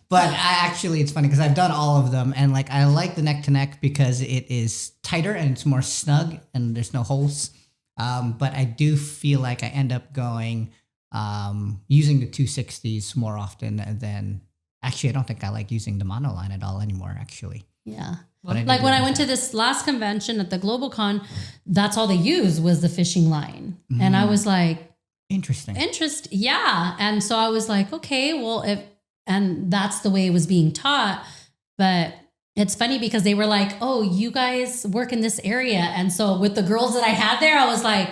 But it's funny because I've done all of them, and like I like the neck to neck because it is tighter and it's more snug and there's no holes. But I do feel like I end up going using the 260s more often than. Actually, I don't think I like using the monoline at all anymore, actually. Yeah. But like when I went to this last convention at the Global Con, that's all they used was the fishing line. Mm. And I was like, Interesting. Yeah. And so I was like, okay, well, and that's the way it was being taught. But it's funny because they were like, oh, you guys work in this area. And so with the girls that I had there, I was like,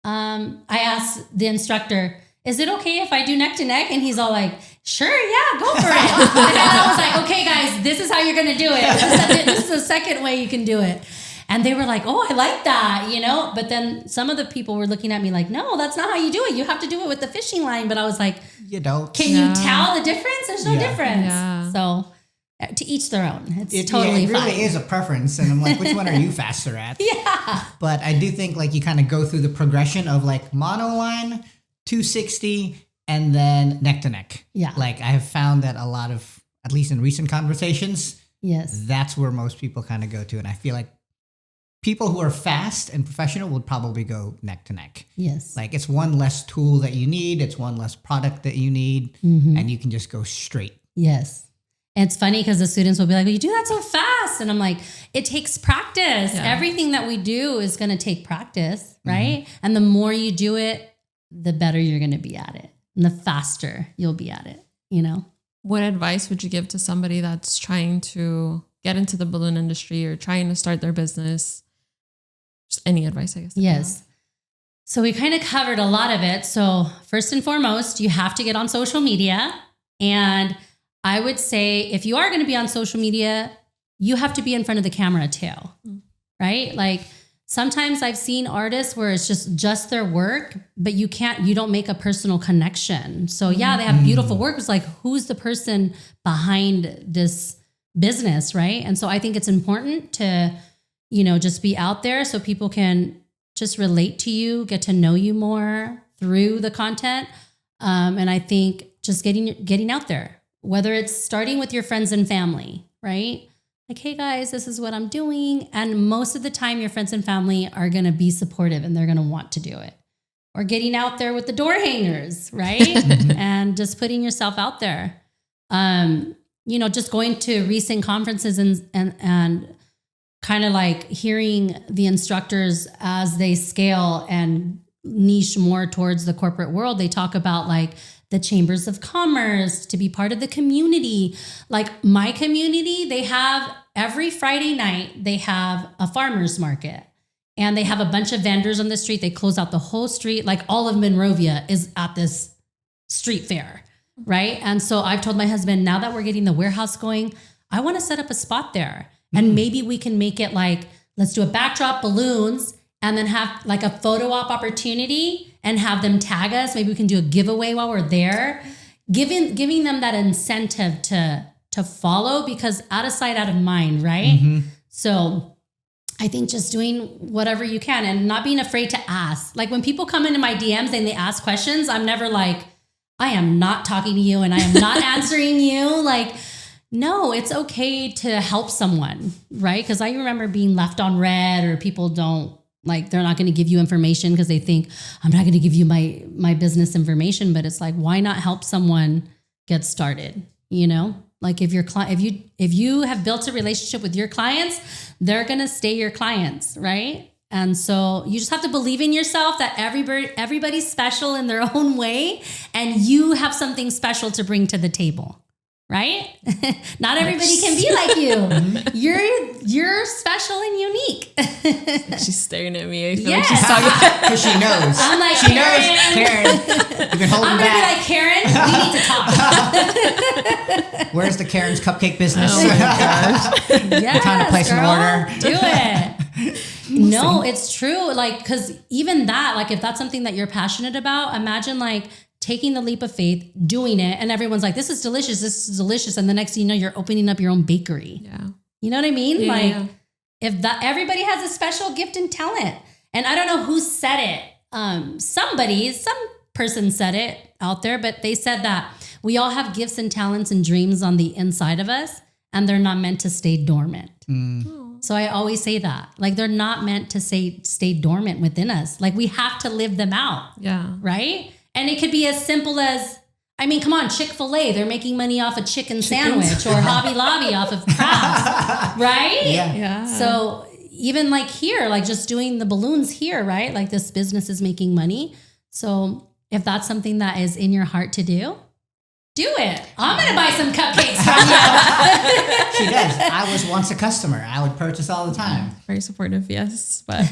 I asked the instructor, is it okay if I do neck to neck? And he's all like, sure, yeah, go for it. And then I was like, okay, guys, this is how you're going to do it. This is the second way you can do it. And they were like, oh, I like that, But then some of the people were looking at me like, no, that's not how you do it. You have to do it with the fishing line. But I was like, you don't. Can you tell the difference? There's no difference. Yeah. So to each their own. It's totally fine. It really is a preference. And I'm like, which one are you faster at? Yeah. But I do think like you kind of go through the progression of like monoline, 260, and then neck to neck. Yeah. Like I have found that a lot of, at least in recent conversations, yes, that's where most people kind of go to. And I feel like people who are fast and professional would probably go neck to neck. Yes. Like it's one less tool that you need. It's one less product that you need. And you can just go straight. Yes. And it's funny because the students will be like, well, you do that so fast. And I'm like, it takes practice. Yeah. Everything that we do is going to take practice, right? And the more you do it, the better you're going to be at it. And the faster you'll be at it, What advice would you give to somebody that's trying to get into the balloon industry or trying to start their business? Just any advice, I guess. Yes. So we kind of covered a lot of it. So first and foremost, you have to get on social media. And I would say if you are going to be on social media, you have to be in front of the camera too, right? Like sometimes I've seen artists where it's just their work, but you don't make a personal connection. So yeah, they have beautiful work. It's like, who's the person behind this business, right? And so I think it's important to, just be out there so people can just relate to you, get to know you more through the content. And I think just getting out there, whether it's starting with your friends and family, right? Like, hey guys, this is what I'm doing. And most of the time your friends and family are going to be supportive and they're going to want to do it. Or getting out there with the door hangers, right? And just putting yourself out there. Just going to recent conferences and kind of like hearing the instructors as they scale and niche more towards the corporate world. They talk about like the chambers of commerce, to be part of the community. Like my community, they have every Friday night, they have a farmer's market and they have a bunch of vendors on the street. They close out the whole street. Like all of Monrovia is at this street fair, right? And so I've told my husband, now that we're getting the warehouse going, I want to set up a spot there. And maybe we can make it like, let's do a backdrop, balloons, and then have like a photo op opportunity and have them tag us. Maybe we can do a giveaway while we're there, giving them that incentive to follow, because out of sight, out of mind, right? So I think just doing whatever you can and not being afraid to ask. Like when people come into my DMs and they ask questions, I'm never like, I am not talking to you and I am not answering you. Like, no, it's okay to help someone, right? Because I remember being left on red, or people don't, like, they're not going to give you information because they think I'm not going to give you my business information. But it's like, why not help someone get started? Like if you have built a relationship with your clients, they're going to stay your clients, right? And so you just have to believe in yourself that everybody's special in their own way, and you have something special to bring to the table. right? Not everybody can be like you. You're special and unique. She's staring at me. I feel Yes. like she's talking. Because she knows. I'm like, She Karen. knows, Karen. You've been holding I'm going to be back. like, Karen, we need to talk. Where's the Karen's cupcake business? Oh my gosh. Yes, Time to place an girl, order. Do it. No, it's true. Like, because even that, like, if that's something that you're passionate about, imagine like taking the leap of faith, doing it, and everyone's like, this is delicious. This is delicious. And the next thing you know, you're opening up your own bakery. Yeah. You know what I mean? Yeah, like, yeah. if that, everybody has a special gift and talent. And I don't know who said it. Some person said it out there, but they said that we all have gifts and talents and dreams on the inside of us, and they're not meant to stay dormant. So I always say that, like, they're not meant to stay dormant within us. Like, we have to live them out. Yeah. Right. And it could be as simple as, I mean, come on, Chick-fil-A, they're making money off a chicken sandwich, or Hobby Lobby off of crabs, right? Yeah. Yeah. So even like here, like just doing the balloons here, right? Like this business is making money. So if that's something that is in your heart to do it. I'm going to buy some cupcakes from you. She does. I was once a customer. I would purchase all the time. Very supportive, yes, but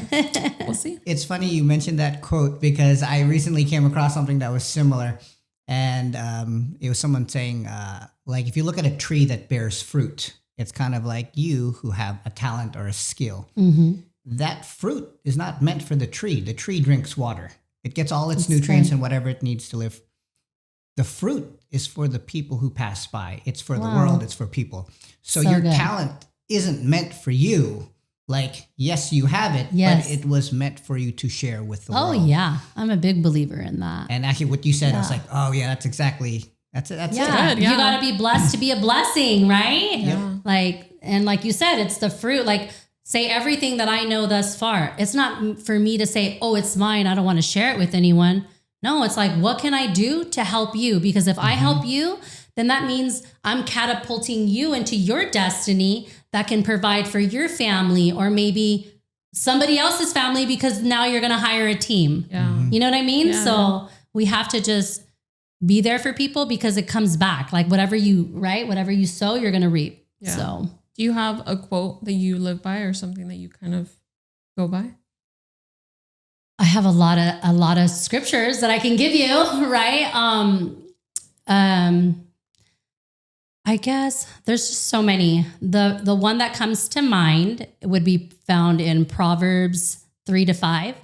we'll see. It's funny you mentioned that quote because I recently came across something that was similar. And it was someone saying, like, if you look at a tree that bears fruit, it's kind of like you who have a talent or a skill. Mm-hmm. That fruit is not meant for the tree. The tree drinks water. It gets all its nutrients and whatever it needs to live. The fruit is for the people who pass by. It's for the world. It's for people. So your good. talent isn't meant for you. Like, yes, you have it, Yes. but it was meant for you to share with the Oh, world. yeah. I'm a big believer in that. And actually what you said, I was Yeah. like, oh yeah, that's exactly, that's it. That's Yeah. it. Good, yeah. You got to be blessed to be a blessing, right? Yeah. Like, and like you said, it's the fruit. Like, say everything that I know thus far. It's not for me to say, oh, it's mine, I don't want to share it with anyone. No, it's like, what can I do to help you? Because if I help you, then that means I'm catapulting you into your destiny that can provide for your family or maybe somebody else's family, because now you're going to hire a team. Yeah. You know what I mean? Yeah. So we have to just be there for people because it comes back. Like whatever you sow, you're going to reap. Yeah. So Do you have a quote that you live by or something that you kind of go by? I have a lot of scriptures that I can give you, right? I guess there's just so many. The one that comes to mind would be found in Proverbs 3-5.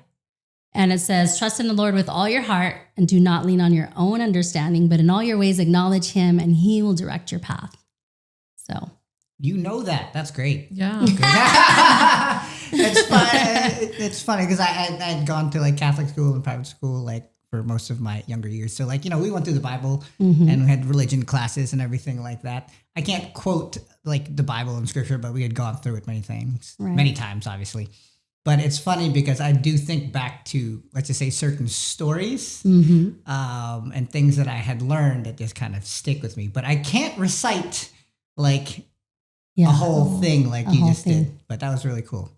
And it says, trust in the Lord with all your heart and do not lean on your own understanding, but in all your ways acknowledge him and he will direct your path. So You know that. That's great. Yeah. It's fun. It's funny because I had gone to like Catholic school and private school like for most of my younger years. So like, we went through the Bible and we had religion classes and everything like that. I can't quote like the Bible and scripture, but we had gone through it many times, obviously. But it's funny because I do think back to, let's just say, certain stories and things that I had learned that just kind of stick with me. But I can't recite like a whole thing like you just did. But that was really cool.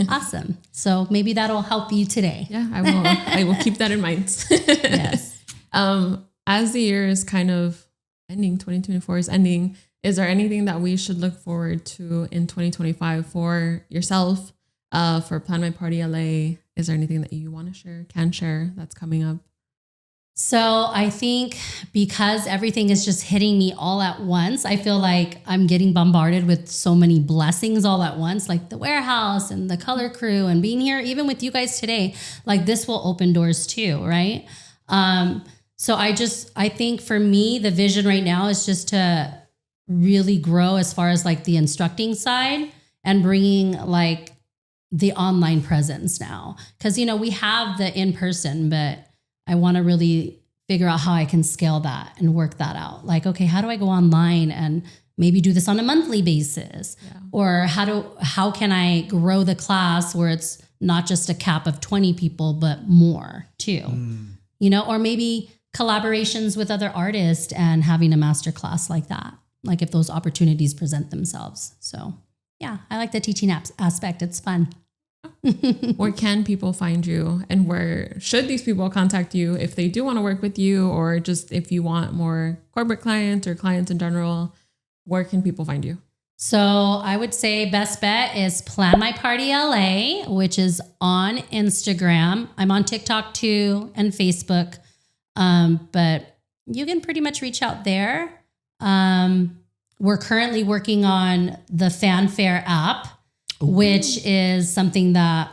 Awesome. So maybe that'll help you today. Yeah, I will. I will keep that in mind. Yes. As the year is kind of ending, 2024 is ending, is there anything that we should look forward to in 2025 for yourself, for Plan My Party LA? Is there anything that you want to share, can share that's coming up? So I think because everything is just hitting me all at once, I feel like I'm getting bombarded with so many blessings all at once, like the warehouse and the color crew and being here, even with you guys today, like this will open doors too, right? So I think for me, the vision right now is just to really grow as far as like the instructing side and bringing like the online presence now. Cause we have the in-person, but I want to really figure out how I can scale that and work that out. Like, okay, how do I go online and maybe do this on a monthly basis? Yeah. Or how can I grow the class where it's not just a cap of 20 people, but more too, or maybe collaborations with other artists and having a master class like that. Like if those opportunities present themselves. So yeah, I like the teaching aspect. It's fun. Where can people find you, and where should these people contact you if they do want to work with you, or just if you want more corporate clients or clients in general? Where can people find you? So I would say best bet is Plan My Party LA, which is on Instagram. I'm on TikTok too and Facebook, but you can pretty much reach out there. We're currently working on the Fanfare app, which is something that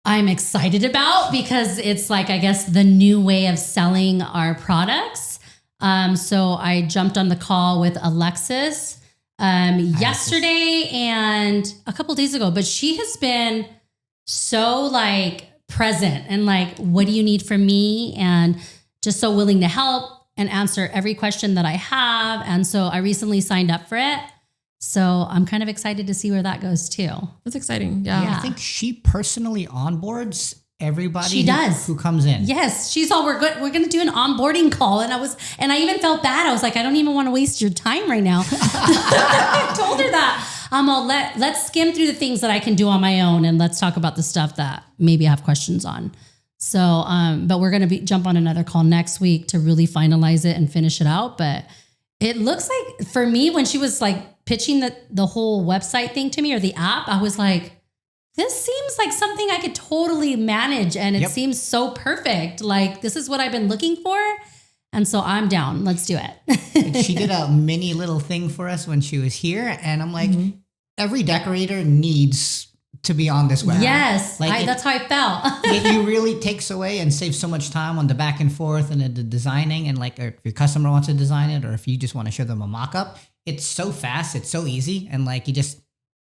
I'm excited about because it's like, I guess, the new way of selling our products. So I jumped on the call with Alexis yesterday and a couple days ago, but she has been so like present and like, what do you need from me? And just so willing to help and answer every question that I have. And so I recently signed up for it. So I'm kind of excited to see where that goes too. That's exciting. Yeah. I think she personally onboards everybody She does. who comes in. Yes, she's all, we're going to do an onboarding call. And I even felt bad. I was like, I don't even want to waste your time right now. I told her that. Let's skim through the things that I can do on my own. And let's talk about the stuff that maybe I have questions on. So, but we're going to jump on another call next week to really finalize it and finish it out. But it looks like for me, when she was like pitching the whole website thing to me or the app, I was like, this seems like something I could totally manage. And it seems so perfect. Like, this is what I've been looking for. And so I'm down. Let's do it. She did a mini little thing for us when she was here. And I'm like, every decorator needs to be on this web. Yes, like that's how I felt. It really takes away and saves so much time on the back and forth and the designing. And like, if your customer wants to design it, or if you just want to show them a mock-up, it's so fast. It's so easy. And like, you just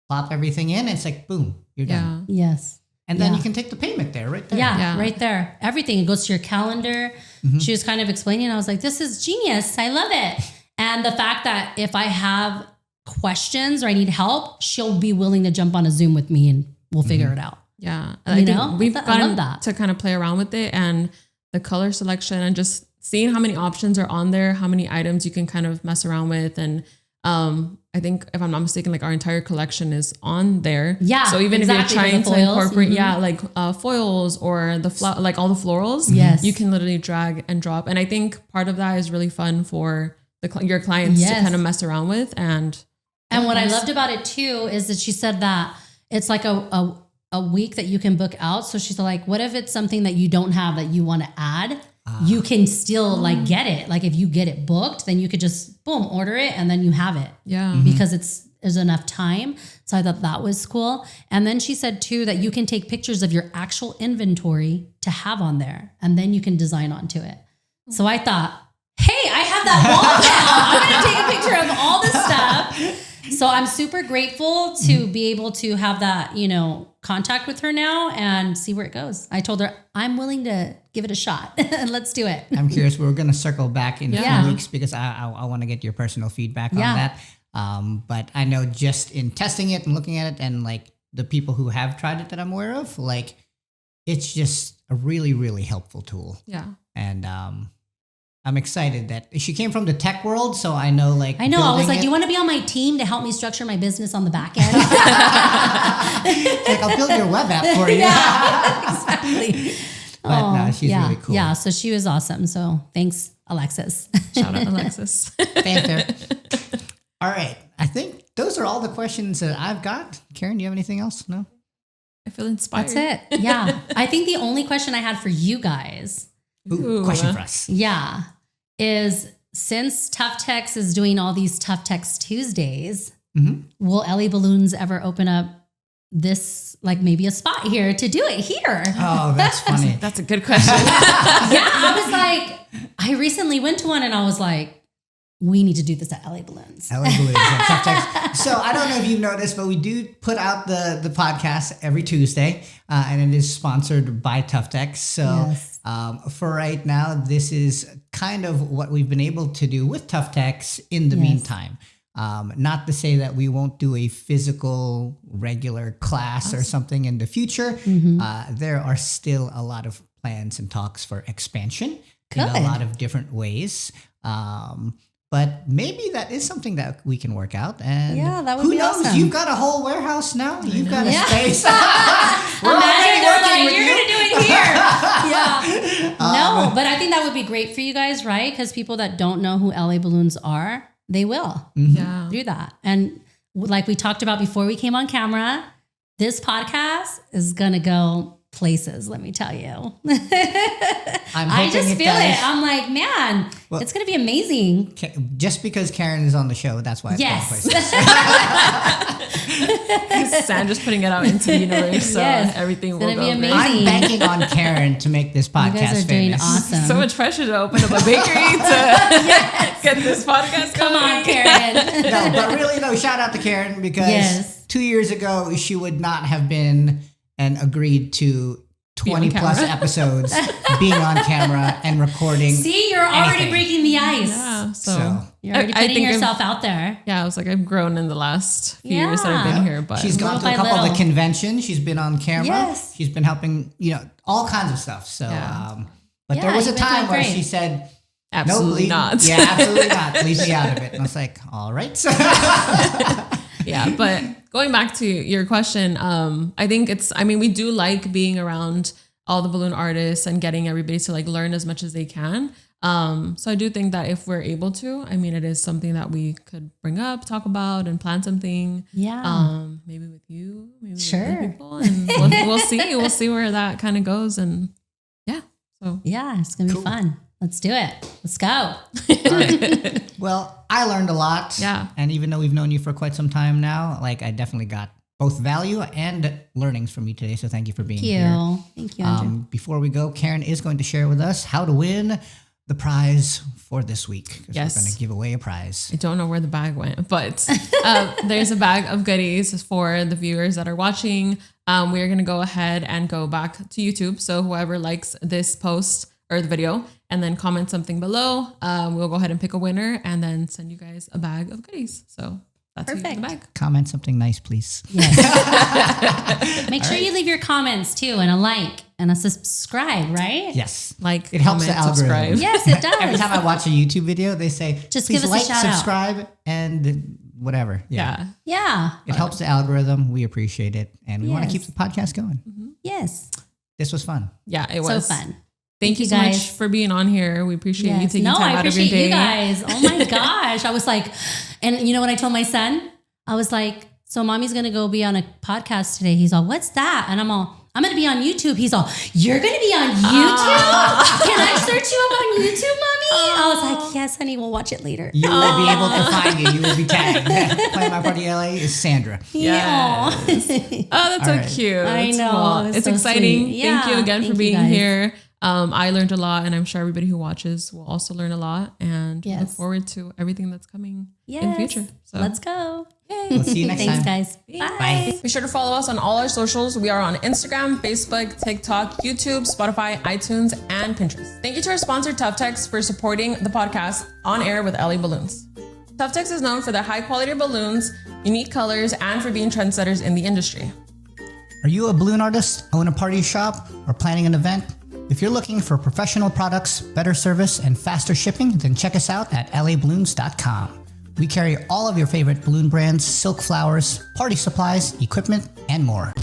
plop everything in. And it's like, boom, you're done. Yes. And then you can take the payment there, right there. Yeah, right there. Everything. It goes to your calendar. She was kind of explaining. I was like, this is genius. I love it. And the fact that if I have questions or I need help, she'll be willing to jump on a Zoom with me and we'll figure it out. Yeah. I think we've I love gotten that. to kind of play around with it, and the color selection and just seeing how many options are on there, how many items you can kind of mess around with. And I think, if I'm not mistaken, like our entire collection is on there. Yeah. So even if you're trying to incorporate, like foils or like all the florals, you can literally drag and drop. And I think part of that is really fun for your clients to kind of mess around with. And what I loved about it too is that she said that it's like a week that you can book out. So she's like, what if it's something that you don't have that you want to add? You can still like get it. Like if you get it booked, then you could just boom, order it and then you have it. Yeah. Because there's enough time. So I thought that was cool. And then she said too, that you can take pictures of your actual inventory to have on there and then you can design onto it. So I thought, hey, I have that wall now. I'm going to take a picture of all this stuff. So I'm super grateful to be able to have that, contact with her now and see where it goes. I told her I'm willing to give it a shot. Let's do it. I'm curious. We're going to circle back in a few weeks because I want to get your personal feedback on that. But I know just in testing it and looking at it and like the people who have tried it that I'm aware of, like it's just a really, really helpful tool. Yeah. And I'm excited that she came from the tech world. So I know I was like, do you want to be on my team to help me structure my business on the back end? like, I'll build your web app for you. Yeah, exactly. But no, she's really cool. Yeah, so she was awesome. So thanks, Alexis. Shout out Alexis. Fanfare. All right. I think those are all the questions that I've got. Karen, do you have anything else? No? I feel inspired. That's it. Yeah. I think the only question I had for you guys. Question for us. Yeah. Is since TUFTEX is doing all these TUFTEX Tuesdays, will LA Balloons ever open up this, like maybe a spot here to do it here? Oh, that's funny. That's a good question. I was like, I recently went to one and I was like, we need to do this at LA Balloons. LA Balloons at TUFTEX. So I don't know if you've noticed, but we do put out the podcast every Tuesday, and it is sponsored by TUFTEX. So for right now, this is kind of what we've been able to do with TUFTEX in the meantime. Not to say that we won't do a physical regular class or something in the future. There are still a lot of plans and talks for expansion in a lot of different ways. But maybe that is something that we can work out. And Yeah, that would who be knows? awesome. You've got a whole warehouse now. You've got a Yeah. space. Imagine they're like, with you're you." going to do it here. Yeah. No, but I think that would be great for you guys, right? Because people that don't know who LA Balloons are, they will Yeah. do that. And like we talked about before we came on camera, this podcast is going to go places, let me tell you. I just feel it. I'm like, man, it's going to be amazing. Just because Karen is on the show, that's why it's going places. Sandra's putting it out into the universe, so Yes. everything will gonna go be great. amazing. I'm banking on Karen to make this podcast You guys are doing famous. awesome. So much pressure to open up a bakery to get this podcast Come going. on, Karen. No, but really, no, shout out to Karen because Yes. 2 years ago, she would not have been and agreed to 20 plus camera. episodes being on camera and recording. See, you're already anything. breaking the ice. Yeah, So You're already I putting think yourself out there. Yeah, I was like, I've grown in the last few years that I've been here, but she's gone to Little a by couple of little. the conventions. She's been on camera. Yes. She's been helping, all kinds of stuff. So, Yeah. but Yeah, there was a you've been time doing where great. she said, absolutely "No, not. Yeah, absolutely not. Leave me out of it." And I was like, all right. Yeah, but going back to your question, I think we do like being around all the balloon artists and getting everybody to like learn as much as they can. So I do think that if we're able to, it is something that we could bring up, talk about, and plan something. Yeah. Maybe with you, maybe Sure. with other people, and we'll see. We'll see where that kind of goes, and yeah. So Yeah, it's going to be fun. Let's do it. Let's go. All right. Well, I learned a lot. Yeah. And even though we've known you for quite some time now, I definitely got both value and learnings from you today. So thank you for being here. Thank you, Andrew. Before we go, Karen is going to share with us how to win the prize for this week. 'Cause Yes. We're going to give away a prize. I don't know where the bag went, but there's a bag of goodies for the viewers that are watching. We're going to go ahead and go back to YouTube. So whoever likes this post or the video and then comment something below, we'll go ahead and pick a winner and then send you guys a bag of goodies. So that's the Perfect. bag. Comment something nice, please. Yes. Make sure you leave your comments too and a like and a subscribe, right? Yes. Like, It helps the comment, algorithm. subscribe. Yes, it does. Every time I watch a YouTube video, they say, Just please give us a like, shout out." subscribe, and whatever. Yeah. Yeah. It helps the algorithm. We appreciate it. And we want to keep Yes. the podcast going. Yes. This was fun. Yeah, it So was fun. Thank you so guys. much for being on here. We appreciate you Yes. taking No, time I out of your appreciate day. you guys. Oh my gosh. I was like, and you know what I told my son? I was like, so mommy's going to go be on a podcast today. He's all, what's that? And I'm all, I'm going to be on YouTube. He's all, you're going to be on YouTube? Can I search you up on YouTube, mommy? I was like, yes, honey, we'll watch it later. You will be able to find you. You will be tagged. Play My Party LA is Sandra. Yeah. Oh, that's All so right. cute. I know. Well, It's it's so exciting. sweet. Thank you Yeah, again thank for you being guys. here. I learned a lot, and I'm sure everybody who watches will also learn a lot. And we look Yes. forward to everything that's coming Yes. in the future. So Let's go. We'll see you next Thanks, time. guys. Bye. Be sure to follow us on all our socials. We are on Instagram, Facebook, TikTok, YouTube, Spotify, iTunes, and Pinterest. Thank you to our sponsor, TUFTEX, for supporting the podcast on air with LA Balloons. TUFTEX is known for their high quality balloons, unique colors, and for being trendsetters in the industry. Are you a balloon artist, own a party shop, or planning an event? If you're looking for professional products, better service, and faster shipping, then check us out at laballoons.com. We carry all of your favorite balloon brands, silk flowers, party supplies, equipment, and more.